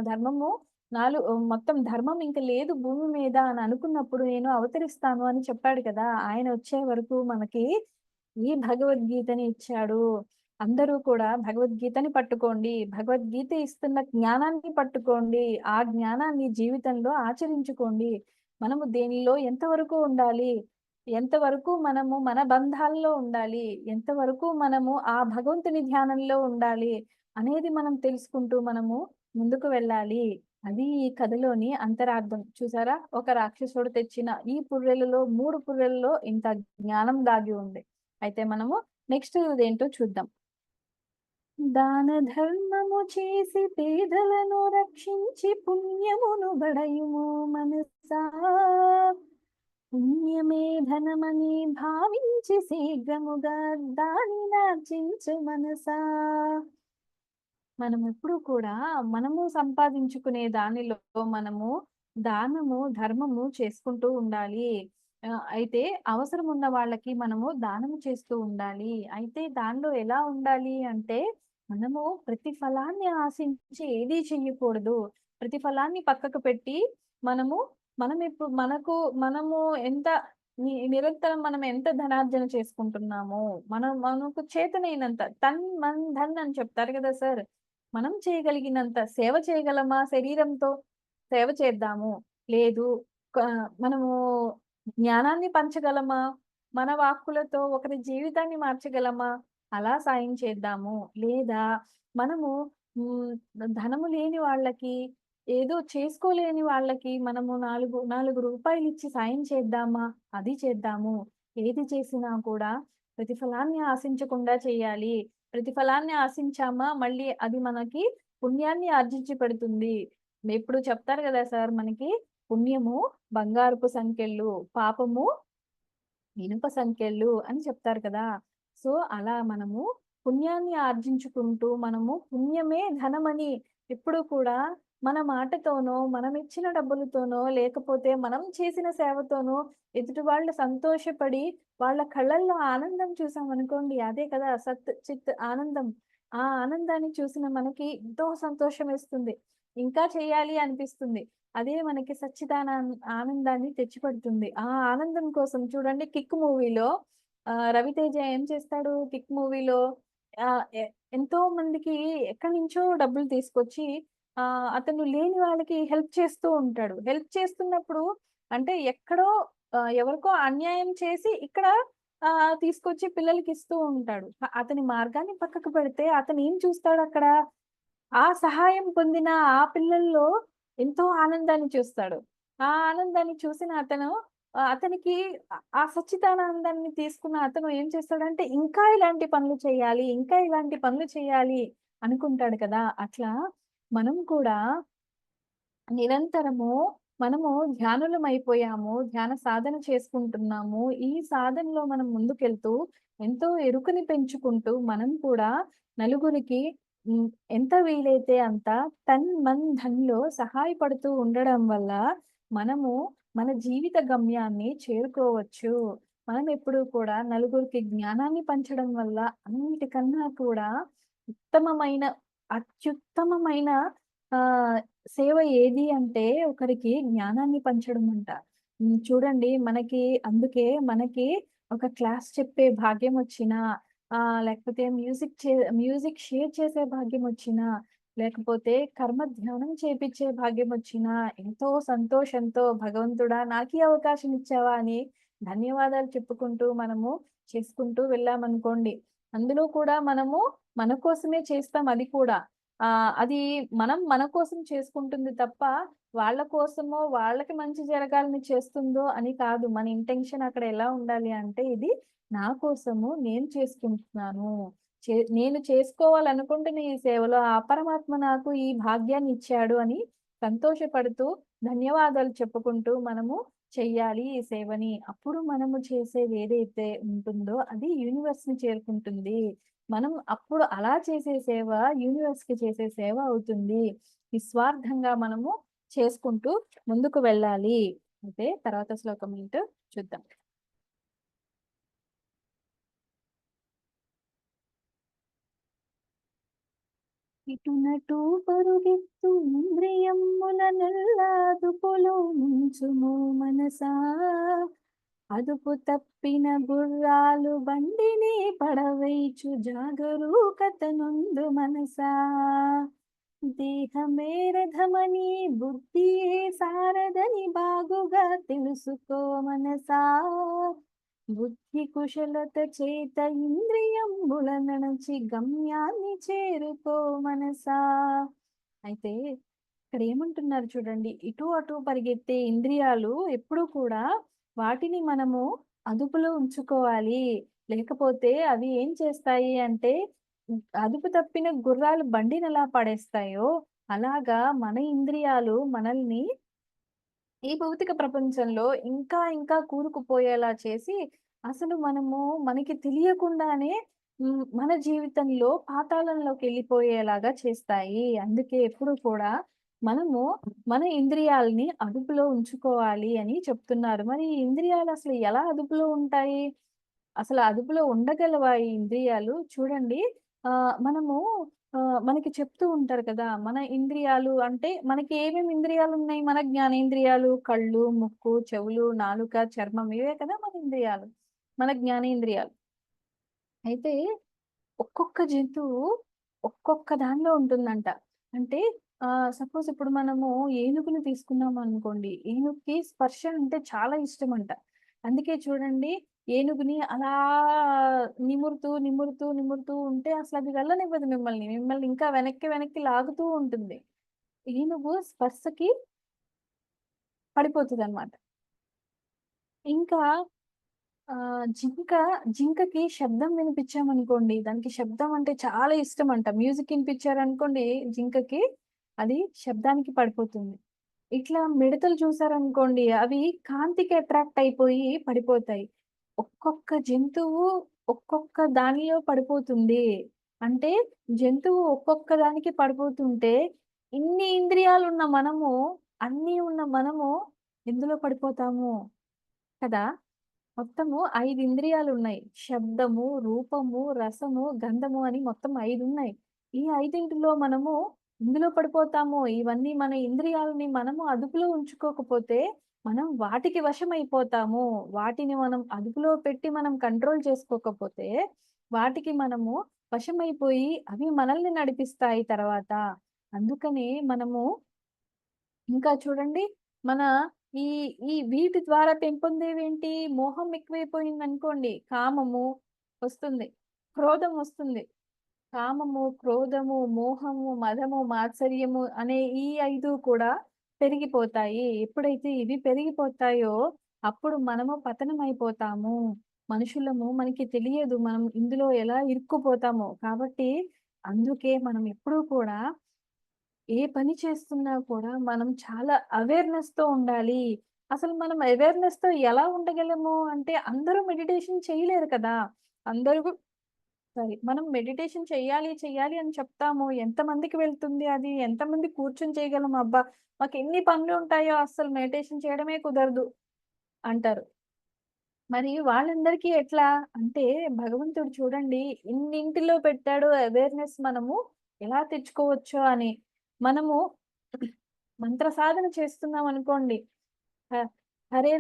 A: ధర్మము మొత్తం ధర్మం ఇంక లేదు భూమి మీద అని అనుకున్నప్పుడు నేను అవతరిస్తాను అని చెప్పాడు కదా! ఆయన వచ్చే వరకు మనకి ఈ భగవద్గీతని ఇచ్చాడు. అందరూ కూడా భగవద్గీతని పట్టుకోండి. భగవద్గీత ఇస్తున్న జ్ఞానాన్ని పట్టుకోండి. ఆ జ్ఞానాన్ని జీవితంలో ఆచరించుకోండి. మనము దేనిలో ఎంతవరకు ఉండాలి? ఎంతవరకు మనము మన బంధాల్లో ఉండాలి? ఎంతవరకు మనము ఆ భగవంతుని ధ్యానంలో ఉండాలి? అనేది మనం తెలుసుకుంటూ మనము ముందుకు వెళ్ళాలి. అది ఈ కథలోని అంతరార్థం. చూసారా? ఒక రాక్షసుడు తెచ్చిన ఈ పుర్రెలలో 3 పుర్రెల్లో ఇంత జ్ఞానం దాగి ఉంది. అయితే మనము నెక్స్ట్ ఇదేంటో చూద్దాం. దాన ధర్మము చేసి పేదలను రక్షించి పుణ్యమును బడయుము మనసా. పుణ్యమే ధనమని భావించి శీఘ్రముగా దానినార్జించు మనసా. మనమెప్పుడు కూడా మనము సంపాదించుకునే దానిలో మనము దానము, ధర్మము చేసుకుంటూ ఉండాలి. అయితే అవసరం ఉన్న వాళ్ళకి మనము దానము చేస్తూ ఉండాలి. అయితే దానిలో ఎలా ఉండాలి అంటే, మనము ప్రతిఫలాన్ని ఆశించి ఏదీ చెయ్యకూడదు. ప్రతిఫలాన్ని పక్కకు పెట్టి మనము మనము ఎంత నిరంతరం మనం ఎంత ధనార్జన చేసుకుంటున్నామో, మనకు చేతనైనంత తన్, మన్, ధన్ అని చెప్తారు కదా సార్! మనం చేయగలిగినంత సేవ చేయగలమా శరీరంతో? సేవ చేద్దాము. లేదు క మనము జ్ఞానాన్ని పంచగలమా? మన వాక్కులతో ఒకరి జీవితాన్ని మార్చగలమా? అలా సాయం చేద్దాము. లేదా మనము హ్మ్, ధనము లేని వాళ్ళకి, ఏదో చేసుకోలేని వాళ్ళకి మనము 4 రూపాయలిచ్చి సాయం చేద్దామా? అది చేద్దాము. ఏది చేసినా కూడా ప్రతిఫలాన్ని ఆశించకుండా చేయాలి. ప్రతిఫలాన్ని ఆశించామా మళ్ళీ అది మనకి పుణ్యాన్ని ఆర్జించి పెడుతుంది. ఎప్పుడు చెప్తారు గదా సార్ మనకి, పుణ్యము బంగారపు సంకెళ్ళు, పాపము ఇనుప సంకెళ్ళు అని చెప్తారు కదా! సో, అలా మనము పుణ్యాన్ని ఆర్జించుకుంటూ, మనము పుణ్యమే ధనమని ఎప్పుడూ కూడా మన మాటతోనో, మనమిచ్చిన డబ్బులతోనో, లేకపోతే మనం చేసిన సేవతోనో ఎదుటి వాళ్ళు సంతోషపడి, వాళ్ళ కళ్ళల్లో ఆనందం చూసామనుకోండి, అదే కదా సత్, చిత్ ఆనందం. ఆ ఆనందాన్ని చూసిన మనకి ఎంతో సంతోషమేస్తుంది. ఇంకా చేయాలి అనిపిస్తుంది. అదే మనకి ఆనందాన్ని తెచ్చిపెడుతుంది. ఆ ఆనందం కోసం చూడండి 'కిక్' మూవీలో రవితేజ ఏం చేస్తాడు 'కిక్' మూవీలో ఆహ్, ఎ ఎంతో మందికి ఎక్కడి నుంచో డబ్బులు తీసుకొచ్చి అతను లేని వాళ్ళకి హెల్ప్ చేస్తూ ఉంటాడు. హెల్ప్ చేస్తున్నప్పుడు అంటే ఎక్కడో ఎవరికో అన్యాయం చేసి ఇక్కడ తీసుకొచ్చి పిల్లలకిస్తూ ఉంటాడు. అతని మార్గాన్ని పక్కకు పెడితే అతను ఏం చూస్తాడక్కడ? ఆ సహాయం పొందిన ఆ పిల్లల్లో ఎంతో ఆనందాన్ని చూస్తాడు. ఆ ఆనందాన్ని చూసిన అతను అతనికి ఆ సచ్చిదానందాన్ని తీసుకున్న అతను ఏం చేస్తాడంటే, ఇంకా ఇలాంటి పనులు చేయాలి, ఇంకా ఇలాంటి పనులు చేయాలి అనుకుంటాడు కదా! అట్లా మనం కూడా నిరంతరము మనము ధ్యానులమైపోయాము. ధ్యాన సాధన చేసుకుంటున్నాము. ఈ సాధనలో మనం ముందుకెళ్తూ ఎంతో ఎరుకని పెంచుకుంటూ మనం కూడా నలుగురికి హ్మ్. ఎంత వీలైతే అంత తన్, మన్, ధన్‌లో సహాయపడుతూ ఉండడం వల్ల మనము మన జీవిత గమ్యాన్ని చేరుకోవచ్చు. మనం ఎప్పుడూ కూడా నలుగురికి జ్ఞానాన్ని పంచడం వల్ల అన్నిటికన్నా కూడా ఉత్తమమైన, అత్యుత్తమమైన ఆహ్, సేవ ఏది అంటే ఒకరికి జ్ఞానాన్ని పంచడం అంట. చూడండి అందుకే మనకి ఒక క్లాస్ చెప్పే భాగ్యమొచ్చినా, లేకపోతే మ్యూజిక్ షేర్ చేసే భాగ్యమొచ్చినా, లేకపోతే కర్మ ధ్యానం చేపిచ్చే భాగ్యమొచ్చినా, ఎంతో సంతోషంతో భగవంతుడా నాకీ అవకాశం ఇచ్చావా అని ధన్యవాదాలు చెప్పుకుంటూ మనము చేసుకుంటూ వెళ్ళామనుకోండి. అందులో కూడా మనము మన కోసమే చేస్తాం అది కూడా. అది మనం మన కోసం చేసుకుంటుంది తప్ప, వాళ్ళ కోసమో, వాళ్ళకి మంచి జరగాలని చేస్తుందో అని కాదు. మన ఇంటెన్షన్ అక్కడ ఎలా ఉండాలి అంటే, ఇది నా కోసము నేను చేసుకుంటున్నాను. నేను చేసుకోవాలనుకుంటున్న ఈ సేవలో ఆ పరమాత్మ నాకు ఈ భాగ్యాన్ని ఇచ్చాడు అని సంతోషపడుతూ, ధన్యవాదాలు చెప్పుకుంటూ మనము చెయ్యాలి ఈ సేవని. అప్పుడు మనము చేసేది ఏదైతే ఉంటుందో అది యూనివర్స్‌ని చేరుకుంటుంది. మనం అప్పుడు అలా చేసే సేవ యూనివర్స్‌కి చేసే సేవ అవుతుంది. నిస్వార్థంగా మనము చేసుకుంటూ ముందుకు వెళ్ళాలి. అయితే తర్వాత శ్లోకం ఏంటో చూద్దాం. ఇటునటు పరుగెత్తు ఇంద్రియమ్ములనెల్లాదుపులో నుంచుము మనసా. అదుపు తప్పిన గుర్రాలు బండిని పడవైచు జాగరూకతనుందు మనసా. దేహమే రథమని బుద్ధియే సారథని బాగుగా తెలుసుకో మనసా. బుద్ధి కుశలత చేత ఇంద్రియంబుల నడచి గమ్యాన్ని చేరుకో మనసా. అయితే ఇక్కడ ఏమంటున్నారు చూడండి. ఇటు అటు పరిగెత్తే ఇంద్రియాలు ఎప్పుడూ కూడా వాటిని మనము అదుపులో ఉంచుకోవాలి. లేకపోతే అవి ఏం చేస్తాయి అంటే అదుపు తప్పిన గుర్రాలు బండినెలా పడేస్తాయో, అలాగా మన ఇంద్రియాలు మనల్ని ఈ భౌతిక ప్రపంచంలో ఇంకా ఇంకా కూరుకుపోయేలా చేసి, అసలు మనకి తెలియకుండానే మన జీవితంలో పాతాళంలోకెళ్ళిపోయేలాగా చేస్తాయి. అందుకే ఎప్పుడు కూడా మనము మన ఇంద్రియాలని అదుపులో ఉంచుకోవాలి అని చెప్తున్నారు. మరి ఈ ఇంద్రియాలు అసలు ఎలా అదుపులో ఉంటాయి? అసలు అదుపులో ఉండగలవా ఈ ఇంద్రియాలు? చూడండి మనము మనకి చెప్తూ ఉంటారు కదా! మన ఇంద్రియాలు అంటే మనకి ఏమేమి ఇంద్రియాలున్నాయి? మన జ్ఞానేంద్రియాలు, కళ్ళు, ముక్కు, చెవులు, నాలుక, చర్మం ఇవే కదా మన ఇంద్రియాలు. మన జ్ఞానేంద్రియాలు. అయితే ఒక్కొక్క జంతువు ఒక్కొక్క దానిలో ఉంటుందంట. అంటే సపోజ్ ఇప్పుడు మనము ఏనుగుని తీసుకున్నామనుకోండి. ఏనుగుకి స్పర్శ అంటే చాలా ఇష్టమంట. అందుకే చూడండి ఏనుగుని అలా నిమురుతూ, నిమురుతూ, నిమురుతూ ఉంటే అసలది వెళ్ళనివ్వదు మిమ్మల్ని. మిమ్మల్ని ఇంకా వెనక్కి, వెనక్కి లాగుతూ ఉంటుంది. ఏనుగు స్పర్శకి పడిపోతదనమాట. ఇంకా జింకకి శబ్దం వినిపించామనుకోండి, దానికి శబ్దం అంటే చాలా ఇష్టమంట. మ్యూజిక్ ఇనిపించారనుకోండి జింకకి, అది శబ్దానికి పడిపోతుంది. ఇట్లా మిడతలు చూసారనుకోండి, అవి కాంతికి అట్రాక్ట్ అయిపోయి పడిపోతాయి. ఒక్కొక్క జంతువు ఒక్కొక్క దానిలో పడిపోతుంది. అంటే జంతువు ఒక్కొక్క దానికి పడిపోతుంటే, ఇన్ని ఇంద్రియాలున్న మనము, అన్నీ ఉన్న మనము ఎందులో పడిపోతాము కదా! మొత్తము 5 ఇంద్రియాలున్నాయి. శబ్దము, రూపము, రసము, గంధము అని మొత్తం 5 ఉన్నాయి. ఈ 5 మనము ఇందులో పడిపోతాము. ఇవన్నీ మన ఇంద్రియాలని మనము అదుపులో ఉంచుకోకపోతే, మనం వాటికి వశమైపోతాము. వాటిని మనం అదుపులో పెట్టి మనం కంట్రోల్ చేసుకోకపోతే, వాటికి మనము వశమైపోయి అవి మనల్ని నడిపిస్తాయి తర్వాత. అందుకనే మనము ఇంకా చూడండి, మన ఈ ఈ వీటి ద్వారా పెంపొందేవేంటి? మోహం ఎక్కువైపోయిందనుకోండి, కామము వస్తుంది. క్రోధం వస్తుంది. కామము, క్రోధము, మోహము, మదము, మాత్సర్యము అనే ఈ 5 కూడా పెరిగిపోతాయి. ఎప్పుడైతే ఇవి పెరిగిపోతాయో, అప్పుడు మనము పతనమైపోతాము. మనుషులము మనకి తెలియదు. మనం ఇందులో ఎలా ఇరుక్కుపోతామో. కాబట్టి అందుకే మనం ఎప్పుడూ కూడా ఏ పని చేస్తున్నా కూడా మనం చాలా అవేర్‌నెస్‌తో ఉండాలి. అసలు మనం అవేర్‌నెస్‌తో ఎలా ఉండగలము అంటే అందరూ మెడిటేషన్ చేయలేరు కదా! అందరూ మనం మెడిటేషన్ చెయ్యాలి, చెయ్యాలి అని చెప్తాము. ఎంతమందికి వెళ్తుంది అది? ఎంతమంది కూర్చొని చేయగలం? అబ్బా! మాకెన్ని పనులుంటాయో అస్సలు మెడిటేషన్ చేయడమే కుదరదు అంటారు. మరి వాళ్ళందరికీ ఎట్లా? అంటే భగవంతుడు చూడండి ఇన్నింటిలో పెట్టాడు అవేర్‌నెస్ మనము ఎలా తెచ్చుకోవచ్చో అని. మనము మంత్ర సాధన చేస్తున్నామనుకోండి. హ హరే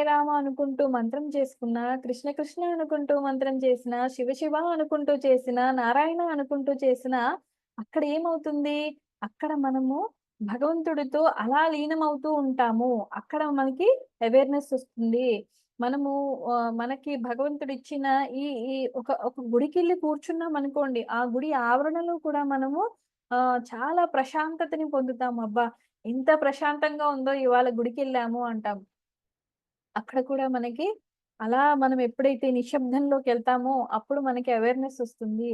A: రామ అనుకుంటూ మంత్రం చేసుకున్నా, కృష్ణ కృష్ణ అనుకుంటూ మంత్రం చేసినా, శివ శివ అనుకుంటూ చేసినా, నారాయణ అనుకుంటూ చేసినా, అక్కడ ఏమవుతుంది? అక్కడ మనము భగవంతుడితో అలా లీనమవుతూ ఉంటాము. అక్కడ మనకి అవేర్‌నెస్ ఒస్తుంది. మనము మనకి భగవంతుడిచ్చిన ఈ ఈ ఒక గుడికెళ్ళి కూర్చున్నామనుకోండి, ఆ గుడి ఆవరణలో కూడా మనము చాలా ప్రశాంతతని పొందుతాము. అబ్బా! ఎంత ప్రశాంతంగా ఉందో ఇవాళ గుడికెళ్ళాము అంటాం. అక్కడ కూడా మనకి అలా మనం ఎప్పుడైతే నిశ్శబ్దంలోకెళ్తామో అప్పుడు మనకి అవేర్‌నెస్ ఒస్తుంది.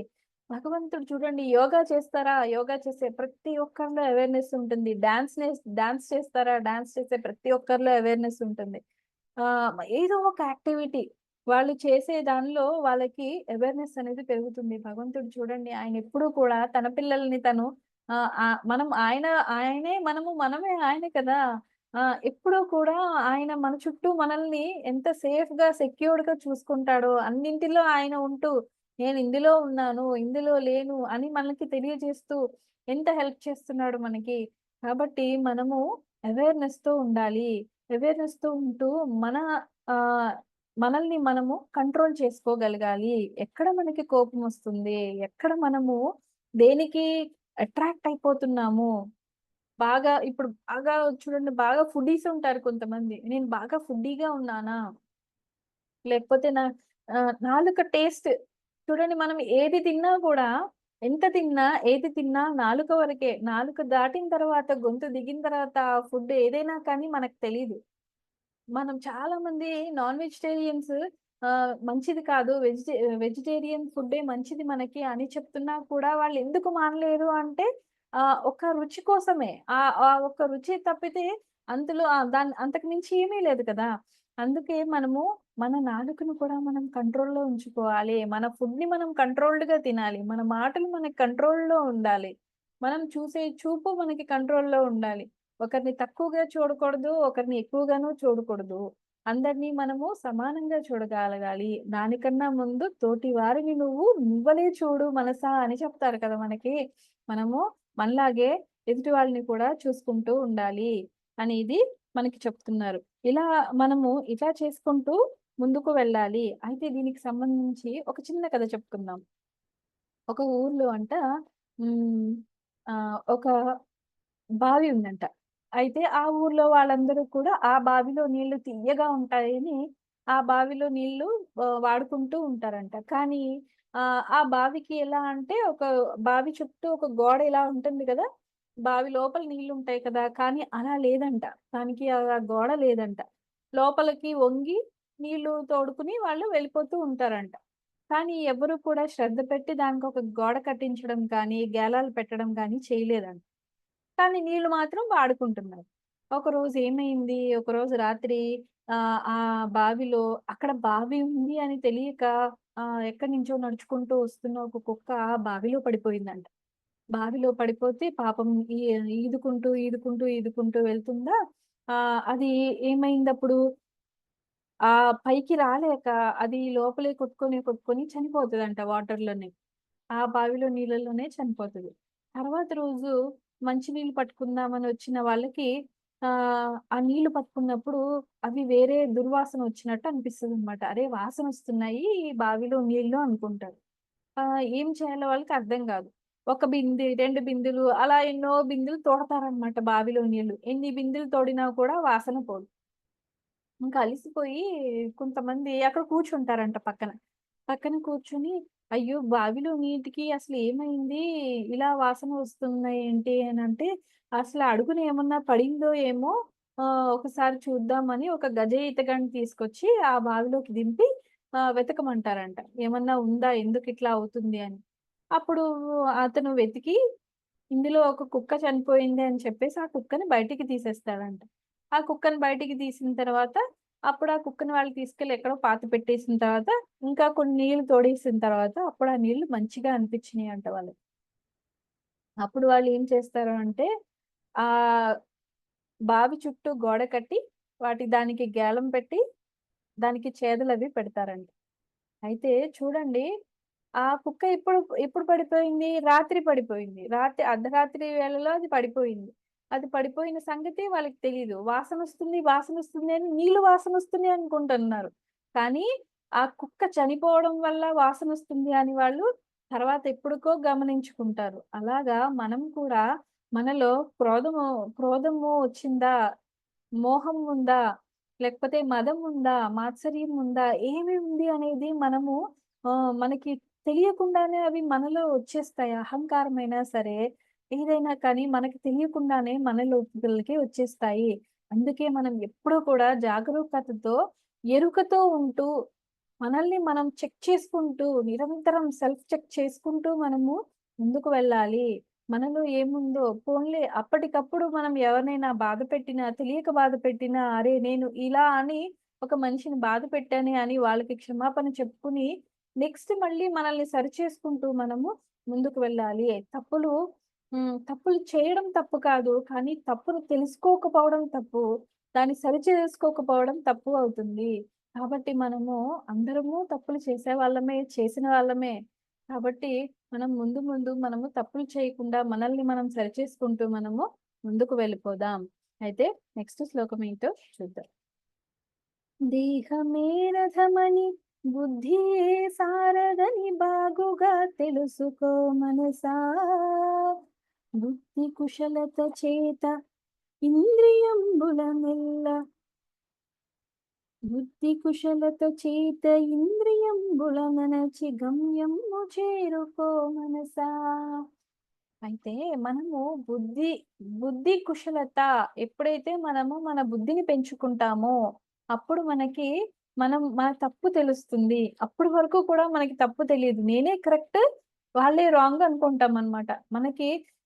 A: భగవంతుడు చూడండి యోగా చేస్తారా? యోగా చేసే ప్రతి ఒక్కరిలో అవేర్‌నెస్ ఉంటుంది. డాన్స్ చేస్తారా? డాన్స్ చేసే ప్రతి ఒక్కరిలో అవేర్‌నెస్ ఉంటుంది. ఏదో ఒక యాక్టివిటీ వాళ్ళు చేసే దానిలో వాళ్ళకి అవేర్‌నెస్ అనేది పెరుగుతుంది. భగవంతుడు చూడండి ఆయన ఎప్పుడూ కూడా తన పిల్లల్ని తను మనం ఆయనే మనమే ఆయనే కదా! ఎప్పుడూ కూడా ఆయన మన చుట్టూ మనల్ని ఎంత సేఫ్‌గా, సెక్యూర్డ్‌గా చూసుకుంటాడో, అన్నింటిలో ఆయన ఉంటూ, నేను ఇందులో ఉన్నాను, ఇందులో లేను అని మనకి తెలియజేస్తూ ఎంత హెల్ప్ చేస్తున్నాడు మనకి. కాబట్టి మనము అవేర్‌నెస్‌తో ఉండాలి. అవేర్‌నెస్‌తో ఉంటూ మన ఆహ్, మనల్ని మనము కంట్రోల్ చేసుకోగలగాలి. ఎక్కడ మనకి కోపమొస్తుంది? ఎక్కడ మనము దేనికి అట్రాక్ట్ అయిపోతున్నాము? ఇప్పుడు బాగా చూడండి బాగా ఫుడ్డీస్ ఉంటారు కొంతమంది. నేను బాగా ఫుడ్డీగా ఉన్నానా? లేకపోతే నాలుక టేస్ట్ చూడండి మనం ఏది తిన్నా కూడా ఎంత తిన్నా, ఏది తిన్నా నాలుక వరకే. నాలుక దాటిన తర్వాత, గొంతు దిగిన తర్వాత ఆ ఫుడ్ ఏదైనా కానీ మనకు తెలీదు. మనం చాలా మంది నాన్ వెజిటేరియన్స్ మంచిది కాదు. వెజిటేరియన్ ఫుడ్డే మంచిది మనకి అని చెప్తున్నా కూడా వాళ్ళెందుకు మానలేరు అంటే ఒక రుచి కోసమే. ఆ ఒక్క రుచి తప్పితే అందులో అంతకు మించి ఏమీ లేదు కదా! అందుకే మనము మన నాలుకను కూడా మనం కంట్రోల్‌లో ఉంచుకోవాలి. మన ఫుడ్‌ని మనం కంట్రోల్డ్‌గా తినాలి. మన మాటలు మనకి కంట్రోల్‌లో ఉండాలి. మనం చూసే చూపు మనకి కంట్రోల్‌లో ఉండాలి. ఒకరిని తక్కువగా చూడకూడదు. ఒకరిని ఎక్కువగాను చూడకూడదు. అందరినీ మనము సమానంగా చూడగలగాలి. దానికన్నా ముందు తోటి వారిని నువ్వలే చూడు మనసా అని చెప్తారు కదా మనకి. మనము మనలాగే ఎదుటి వాళ్ళని కూడా చూసుకుంటూ ఉండాలి అనేది మనకి చెప్తున్నారు. ఇలా మనము ఇలా చేసుకుంటూ ముందుకు వెళ్ళాలి. అయితే దీనికి సంబంధించి ఒక చిన్న కథ చెప్పుకుందాం. ఒక ఊర్లో హ్మ్. ఒక బావి ఉందంట. అయితే ఆ ఊర్లో వాళ్ళందరూ కూడా ఆ బావిలో నీళ్లు తియ్యగా ఉంటాయని, ఆ బావిలో నీళ్లు వాడుకుంటూ ఉంటారంట. కానీ ఆ బావికి ఎలా అంటే ఒక బావి చుట్టూ ఒక గోడ ఇలా ఉంటుంది గదా! బావి లోపల నీళ్లుంటాయి కదా! కానీ అలా లేదంట. దానికి ఆ గోడ లేదంట. లోపలికి వంగి నీళ్లు తోడుకుని వాళ్ళు వెళ్ళిపోతూ ఉంటారంట. కానీ ఎవరు కూడా శ్రద్ధ పెట్టి దానికొక గోడ కట్టించడం కానీ, గేలాలు పెట్టడం గానీ చేయలేదంట. కానీ నీళ్ళు మాత్రం వాడుకుంటున్నారు. ఒకరోజు ఏమైంది, ఒకరోజు రాత్రి ఆ బావిలో అక్కడ బావి ఉంది అని తెలియక ఎక్కడి నుంచో నడుచుకుంటూ వస్తున్న ఒక కుక్క బావిలో పడిపోయిందంట. బావిలో పడిపోతే పాపం ఈదుకుంటూ, ఈదుకుంటూ, ఈదుకుంటూ వెళ్తుందా అది ఏమైందప్పుడు పైకి రాలేక అది లోపలే కొట్టుకొని, కొట్టుకొని చనిపోతదంట వాటర్‌లోనే. ఆ బావిలో నీళ్ళలోనే చనిపోతది. తర్వాత రోజు మంచినీళ్ళు పట్టుకుందామని వచ్చిన వాళ్ళకి ఆ నీళ్లు పట్టుకున్నప్పుడు అవి వేరే దుర్వాసన వచ్చినట్టు అనిపిస్తదనమాట. అరే! వాసనొస్తున్నాయి ఈ బావిలో నీళ్ళు అనుకుంటారు. ఏం చేయాలో వాళ్ళకి అర్థం గాదు. ఒక బిందె, 2 బిందెలు అలా ఎన్నో బిందెలు తోడతారనమాట బావిలో నీళ్ళు. ఎన్ని బిందెలు తోడినా కూడా వాసన పోదు. ఇంకా అలిసిపోయి కొంతమంది అక్కడ కూర్చుంటారంట పక్కన. పక్కన కూర్చొని, "అయ్యో! బావిలో నీటికి అసలు ఏమైంది? ఇలా వాసన వస్తున్నాయేంటి?" అనంటే, అసలు అడుగున ఏమన్నా పడిందో ఏమో ఒకసారి చూద్దామని ఒక గజ ఈతగాడిని తీసుకొచ్చి ఆ బావిలోకి దింపి వెతకమంటారంట. ఏమన్నా ఉందా? ఎందుకిట్లా అవుతుంది అని. అప్పుడు అతను వెతికి ఇందులో ఒక కుక్క చనిపోయింది అని చెప్పేసి ఆ కుక్కని బయటికి తీసేస్తాడంట. ఆ కుక్కని బయటికి తీసిన తర్వాత, అప్పుడు ఆ కుక్కని వాళ్ళు తీసుకెళ్ళి ఎక్కడో పాతిపెట్టేసిన తర్వాత, ఇంకా కొన్ని నీళ్లు తోడేసిన తర్వాత, అప్పుడు ఆ నీళ్లు మంచిగా అనిపించినియంట వాళ్ళకి. అప్పుడు వాళ్ళు ఏం చేస్తారు అంటే, ఆహ్, బావి చుట్టూ గోడ కట్టి, దానికి గేలం పెట్టి, దానికి చేదలవి పెడతారంట. అయితే చూడండి, ఆ కుక్క ఎప్పుడు ఎప్పుడు పడిపోయింది? రాత్రి పడిపోయింది. అర్ధరాత్రి వేళలో అది పడిపోయింది. అది పడిపోయిన సంగతి వాళ్ళకి తెలీదు. వాసనొస్తుంది, వాసనొస్తుంది అని నీళ్ళు వాసనొస్తుంది అనుకుంటున్నారు. కానీ ఆ కుక్క చనిపోవడం వల్ల వాసనొస్తుంది అని వాళ్ళు తర్వాత ఎప్పుడుకో గమనించుకుంటారు. అలాగా మనం కూడా మనలో క్రోధము వచ్చిందా? మోహం ఉందా? లేకపోతే మదం ఉందా? మాత్సర్యం ఉందా? ఏమి ఉంది అనేది మనము మనకి తెలియకుండానే అవి మనలో వచ్చేస్తాయి. అహంకారమైనా సరే, ఏదైనా కానీ మనకి తెలియకుండానే మన లోపలికి వచ్చేస్తాయి. అందుకే మనం ఎప్పుడూ కూడా జాగరూకతతో, ఎరుకతో ఉంటూ, మనల్ని మనం చెక్ చేసుకుంటూ, నిరంతరం సెల్ఫ్ చెక్ చేసుకుంటూ మనము ముందుకు వెళ్ళాలి. మనలో ఏముందో పోన్లే అప్పటికప్పుడు మనం ఎవరినైనా బాధ పెట్టినా, తెలియక బాధ పెట్టినా, అరే! నేను ఇలా అని ఒక మనిషిని బాధ పెట్టానే అని వాళ్ళకి క్షమాపణ చెప్పుకుని, నెక్స్ట్ మళ్ళీ మనల్ని సరిచేసుకుంటూ మనము ముందుకు వెళ్ళాలి. తప్పులు చేయడం తప్పు కాదు. కానీ తప్పును తెలుసుకోకపోవడం తప్పు. దాన్ని సరిచేసుకోకపోవడం తప్పు అవుతుంది. కాబట్టి మనము అందరము తప్పులు చేసేవాళ్ళమే, చేసిన వాళ్ళమే. కాబట్టి మనం ముందు ముందు మనము తప్పులు చేయకుండా మనల్ని మనం సరిచేసుకుంటూ మనము ముందుకు వెళ్ళిపోదాం. అయితే నెక్స్ట్ శ్లోకం ఏంటో చూద్దాం. దేహమే రథమని బుద్ధియే సారథని బాగుగా తెలుసుకో మనసా. బుద్ధి కుశలత చేత ఇంద్రియంబుల మెల్ల బుద్ధి కుశలత చేత ఇంద్రియంబుల ననచి గమ్యము చేరుకో మనసా. అయితే మనము బుద్ధి, బుద్ధి కుశలత ఎప్పుడైతే మనము మన బుద్ధిని పెంచుకుంటామో, అప్పుడు మన తప్పు తెలుస్తుంది. అప్పటి వరకు కూడా మనకి తప్పు తెలీదు. నేనే కరెక్ట్, వాళ్ళే రాంగ్ అనుకుంటామనమాట.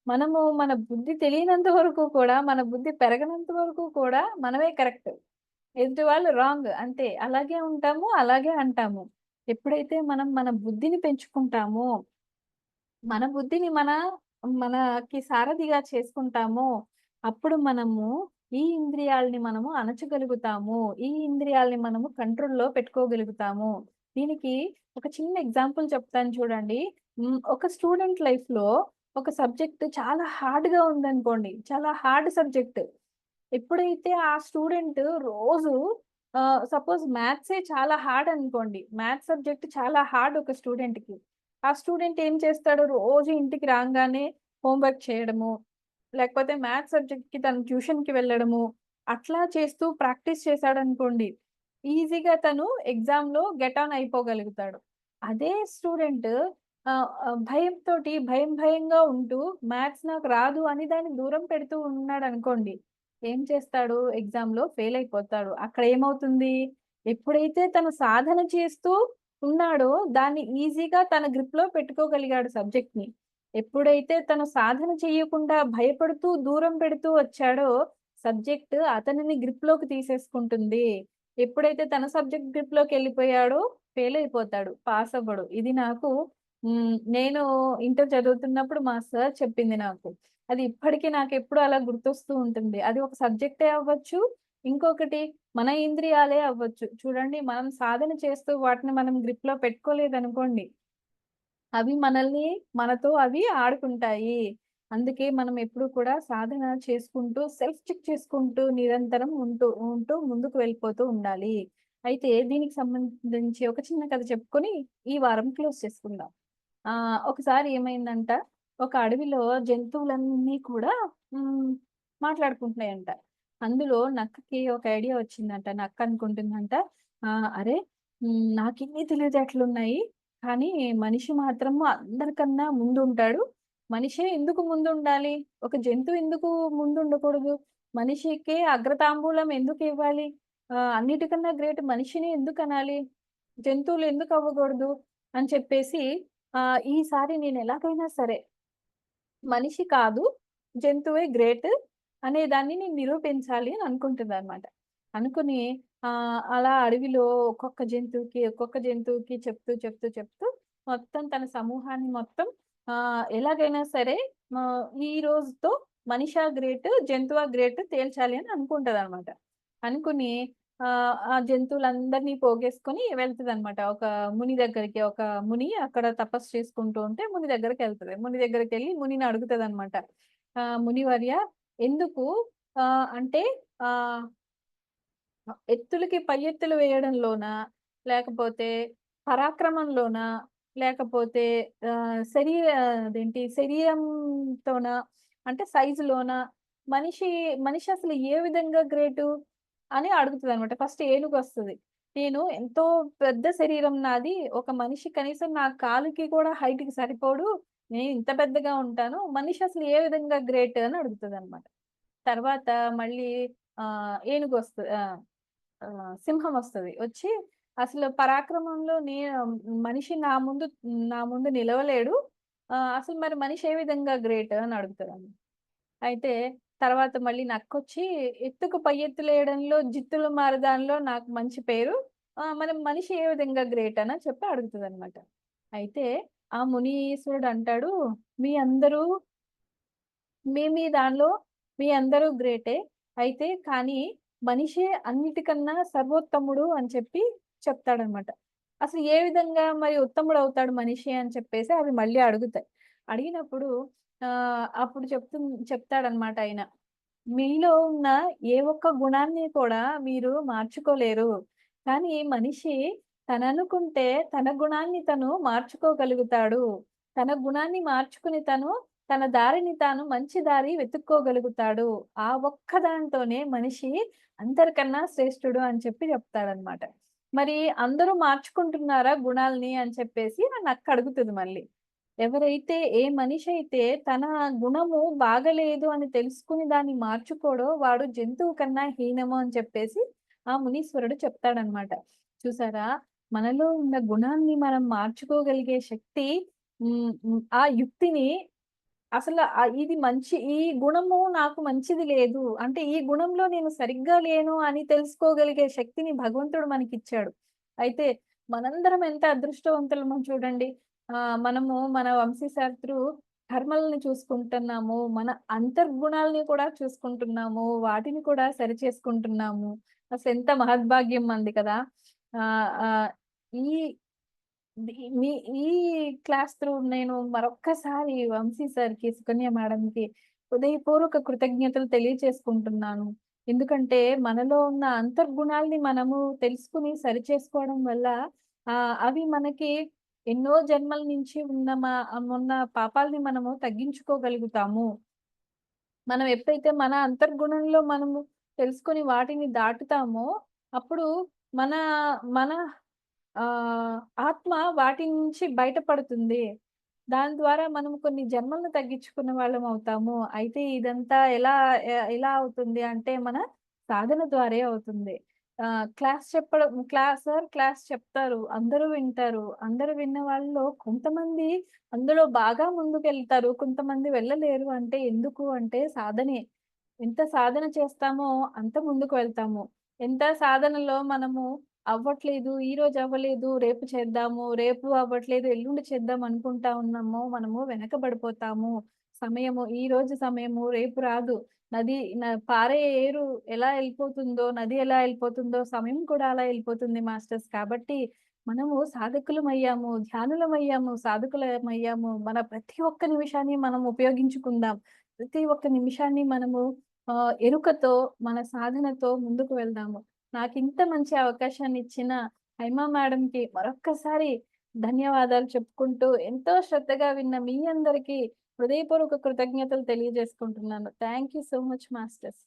A: మనము మన బుద్ధి తెలియనంత వరకు కూడా, మన బుద్ధి పెరగనంత వరకు కూడా మనమే కరెక్ట్. ఎదుటి వాళ్ళు రాంగ్ అంతే. అలాగే ఉంటాము, అలాగే అంటాము. ఎప్పుడైతే మనం మన బుద్ధిని పెంచుకుంటామో మన బుద్ధిని మనకి సారథిగా చేసుకుంటామో, అప్పుడు మనము ఈ ఇంద్రియాలని మనము అణచగలుగుతాము. ఈ ఇంద్రియాలని మనము కంట్రోల్‌లో పెట్టుకోగలుగుతాము. దీనికి ఒక చిన్న ఎగ్జాంపుల్ చెప్తాను చూడండి. ఒక స్టూడెంట్ లైఫ్‌లో ఒక సబ్జెక్ట్ చాలా హార్డ్‌గా ఉందనుకోండి. చాలా హార్డ్ సబ్జెక్ట్. ఎప్పుడైతే ఆ స్టూడెంట్ రోజు సపోజ్ మ్యాథ్సే చాలా హార్డ్ అనుకోండి. మ్యాథ్స్ సబ్జెక్ట్ చాలా హార్డ్ ఒక స్టూడెంట్‌కి. ఆ స్టూడెంట్ ఏం చేస్తాడు? రోజు ఇంటికి రాంగానే హోమ్ వర్క్ చేయడము, లేకపోతే మ్యాథ్స్ సబ్జెక్ట్‌కి తను ట్యూషన్‌కి వెళ్ళడము, అట్లా చేస్తూ ప్రాక్టీస్ చేశాడనుకోండి. ఈజీగా తను ఎగ్జామ్‌లో గెట్ ఆన్ అయిపోగలుగుతాడు. అదే స్టూడెంట్ భయంగా ఉంటూ మ్యాథ్స్ నాకు రాదు అని దాన్ని దూరం పెడుతూ ఉన్నాడనుకోండి. ఏం చేస్తాడు? ఎగ్జామ్‌లో ఫెయిల్ అయిపోతాడు. అక్కడ ఏమవుతుంది? ఎప్పుడైతే తను సాధన చేస్తూ ఉన్నాడో, దాన్ని ఈజీగా తన గ్రిప్‌లో పెట్టుకోగలిగాడు సబ్జెక్ట్‌ని. ఎప్పుడైతే తను సాధన చెయ్యకుండా భయపడుతూ, దూరం పెడుతూ వచ్చాడో, సబ్జెక్ట్ అతనిని గ్రిప్‌లోకి తీసేసుకుంటుంది. ఎప్పుడైతే తన సబ్జెక్ట్ గ్రిప్‌లోకెళ్ళిపోయాడో, ఫెయిల్ అయిపోతాడు. పాస్ అవ్వడు. ఇది నాకు నేను ఇంటర్ చదువుతున్నప్పుడు మా సార్ చెప్పింది నాకు. అది ఇప్పటికి నాకెప్పుడు అలా గుర్తొస్తూ ఉంటుంది. అది ఒక సబ్జెక్టే అవ్వచ్చు. ఇంకొకటి మన ఇంద్రియాలే అవ్వచ్చు. చూడండి మనం సాధన చేస్తూ వాటిని మనం గ్రిప్‌లో పెట్టుకోలేదనుకోండి, అవి మనల్ని మనతో అవి ఆడుకుంటాయి. అందుకే మనం ఎప్పుడు కూడా సాధన చేసుకుంటూ, సెల్ఫ్ చెక్ చేసుకుంటూ నిరంతరం ఉంటూ ముందుకు వెళ్ళిపోతూ ఉండాలి. అయితే దీనికి సంబంధించి ఒక చిన్న కథ చెప్పుకొని ఈ వారం క్లోజ్ చేసుకుందాం. ఒకసారి ఏమైందంట, ఒక అడవిలో జంతువులన్నీ కూడా హ్మ్, మాట్లాడుకుంటున్నాయంట. అందులో నక్కకి ఒక ఐడియా వచ్చిందంట. నక్క అనుకుంటుందంట, అరే! నాకిన్ని తెలివితేటలున్నాయి. కానీ మనిషి మాత్రం అందరికన్నా ముందుంటాడు. మనిషే ఎందుకు ముందుండాలి? ఒక జంతువు ఎందుకు ముందుండకూడదు? మనిషికే అగ్రతాంబూలం ఎందుకివ్వాలి? అన్నిటికన్నా గ్రేట్ మనిషిని ఎందుకనాలి? జంతువులు ఎందుకవ్వకూడదు? అని చెప్పేసి ఈసారి నేనెలాగైనా సరే మనిషి కాదు, జంతువే గ్రేట్ అనే దాన్ని నేను నిరూపించాలి అని అనుకుంటుందనమాట. అనుకుని అలా అడవిలో ఒక్కొక్క జంతువుకి చెప్తూ మొత్తం తన సమూహాన్ని మొత్తం ఎలాగైనా సరే ఈ రోజుతో మనిషా గ్రేట్, జంతువా గ్రేట్ తేల్చాలి అని అనుకుంటదనమాట. అనుకుని ఆ జంతువులందరిని పోగేసుకొని వెళ్తదనమాట. ఒక ముని దగ్గరికి. ఒక ముని అక్కడ తపస్సు చేసుకుంటూ ఉంటే ముని దగ్గరికెళ్తది. ముని దగ్గరికెళ్ళి మునిని అడుగుతదనమాట. మునివర్య ఎందుకు అంటే ఆహ్, ఎత్తులకి పై ఎత్తులు వేయడంలోనా? లేకపోతే పరాక్రమంలోనా? లేకపోతే శరీరంతోనా? అంటే సైజులోనా? మనిషి మనిషి అసలు ఏ విధంగా గ్రేటు? అని అడుగుతదనమాట. ఫస్ట్ ఏనుగొస్తది. నేను ఎంతో పెద్ద శరీరం నాది. ఒక మనిషి కనీసం నా కాలుకి కూడా హైట్‌కి సరిపోడు. నేను ఇంత పెద్దగా ఉంటాను. మనిషి అసలు ఏ విధంగా గ్రేట్ అని అడుగుతదనమాట. తర్వాత మళ్ళీ ఏనుగొస్తది. సింహమొస్తది. వచ్చి అసలు పరాక్రమంలో మనిషి నా ముందు నిలవలేడు. అసలు మరి మనిషి ఏ విధంగా గ్రేట్ అని అడుగుతదండి. అయితే తర్వాత మళ్ళీ నక్కొచ్చి ఎత్తుకు పై ఎత్తులేయడంలో జిత్తుల మారదానిలో నాకు మంచి పేరు. మరి మనిషి ఏ విధంగా గ్రేట్ అని చెప్పి అడుగుతదనమాట. అయితే ఆ మునీశ్వరుడు అంటాడు, "మీ అందరూ మీ మీ దానిలో మీ అందరూ గ్రేటే. అయితే కానీ మనిషే అన్నిటికన్నా సర్వోత్తముడు అని చెప్పి చెప్తాడనమాట. అసలు ఏ విధంగా మరి ఉత్తముడవుతాడు మనిషి అని చెప్పేసి అవి మళ్ళీ అడుగుతాయి. అడిగినప్పుడు అప్పుడు చెప్తాడనమాట ఆయన. మీలో ఉన్న ఏ ఒక్క గుణాన్ని కూడా మీరు మార్చుకోలేరు. కానీ మనిషి తననుకుంటే తన గుణాన్ని తను మార్చుకోగలుగుతాడు. తన గుణాన్ని మార్చుకుని తన దారిని తాను మంచి దారి వెతుక్కోగలుగుతాడు. ఆ ఒక్క దాంతోనే మనిషి అందరికన్నా శ్రేష్ఠుడు అని చెప్పి చెప్తాడనమాట. మరి అందరూ మార్చుకుంటున్నారా గుణాల్ని అని చెప్పేసి నన్నడుగుతది మళ్ళీ. ఎవరైతే ఏ మనిషైతే తన గుణము బాగలేదు అని తెలుసుకొని దాన్ని మార్చుకోడో వాడు జంతువు కన్నా హీనము అని చెప్పేసి ఆ మునీశ్వరుడు చెప్తాడనమాట. చూసారా? మనలో ఉన్న గుణాన్ని మనం మార్చుకోగలిగే శక్తి ఆ యుక్తిని అసల ఈ గుణము నాకు మంచిది లేదు. అంటే ఈ గుణంలో నేను సరిగ్గా లేను అని తెలుసుకోగలిగే శక్తిని భగవంతుడు మనకిచ్చాడు. అయితే మనందరం ఎంత అదృష్టవంతులమో చూడండి. మనము మన వంశీశాస్త్రు కర్మలని చూసుకుంటున్నాము. మన అంతర్గుణాల్ని కూడా చూసుకుంటున్నాము. వాటిని కూడా సరిచేసుకుంటున్నాము. అసలెంత మహద్భాగ్యం మనది కదా! ఆహ్, ఆహ్, ఈ ది మీ ఈ క్లాస్ త్రూ నేను మరొక్కసారి వంశీ సార్‌కి, సుకన్య మేడంకి హృదయపూర్వక కృతజ్ఞతలు తెలియచేసుకుంటున్నాను. ఎందుకంటే మనలో ఉన్న అంతర్గుణాల్ని మనము తెలుసుకొని సరిచేసుకోవడం వల్ల అవి మనకి ఎన్నో జన్మల నుంచి ఉన్న పాపాల్ని మనము తగ్గించుకోగలుగుతాము. మనం ఎప్పుడైతే మన అంతర్గుణంలో మనము తెలుసుకొని వాటిని దాటుతామో, అప్పుడు మన మన ఆహ్, ఆత్మ వాటి నుంచి బయటపడుతుంది. దాని ద్వారా మనం కొన్ని జన్మలను తగ్గించుకున్న వాళ్ళమవుతాము. అయితే ఇదంతా ఎలా అవుతుంది అంటే, మన సాధన ద్వారే అవుతుంది. క్లాస్ చెప్తారు. అందరూ వింటారు. అందరూ విన్న వాళ్ళలో కొంతమంది అందులో బాగా ముందుకెళ్తారు. కొంతమంది వెళ్ళలేరు. అంటే ఎందుకు అంటే సాధనే. ఎంత సాధన చేస్తామో అంత ముందుకు వెళ్తాము. ఎంత సాధనలో మనము అవ్వట్లేదు, ఈరోజు అవ్వలేదు, రేపు చేద్దాము, రేపు అవ్వట్లేదు, ఎల్లుండి చేద్దాం అనుకుంటా ఉన్నామో మనము వెనకబడిపోతాము. ఈరోజు సమయము రేపు రాదు. పారే ఏరు ఎలా ఎళ్ళిపోతుందో, నది ఎలా ఎళ్ళిపోతుందో సమయం కూడా అలా ఎళ్ళిపోతుంది మాస్టర్స్. కాబట్టి మనము సాధకులమయ్యాము, ధ్యానులమయ్యాము, సాధకులమయ్యాము. మన ప్రతి ఒక్క నిమిషాన్ని మనం ఉపయోగించుకుందాం. ప్రతి ఒక్క నిమిషాన్ని మనము ఎరుకతో, మన సాధనతో ముందుకు వెళ్దాము. నాకింత మంచి అవకాశాన్నిచ్చిన హైమా మేడంకి మరొక్కసారి ధన్యవాదాలు చెప్పుకుంటూ, ఎంతో శ్రద్ధగా విన్న మీ అందరికీ హృదయపూర్వక కృతజ్ఞతలు తెలియజేసుకుంటున్నాను. Thank you so much masters.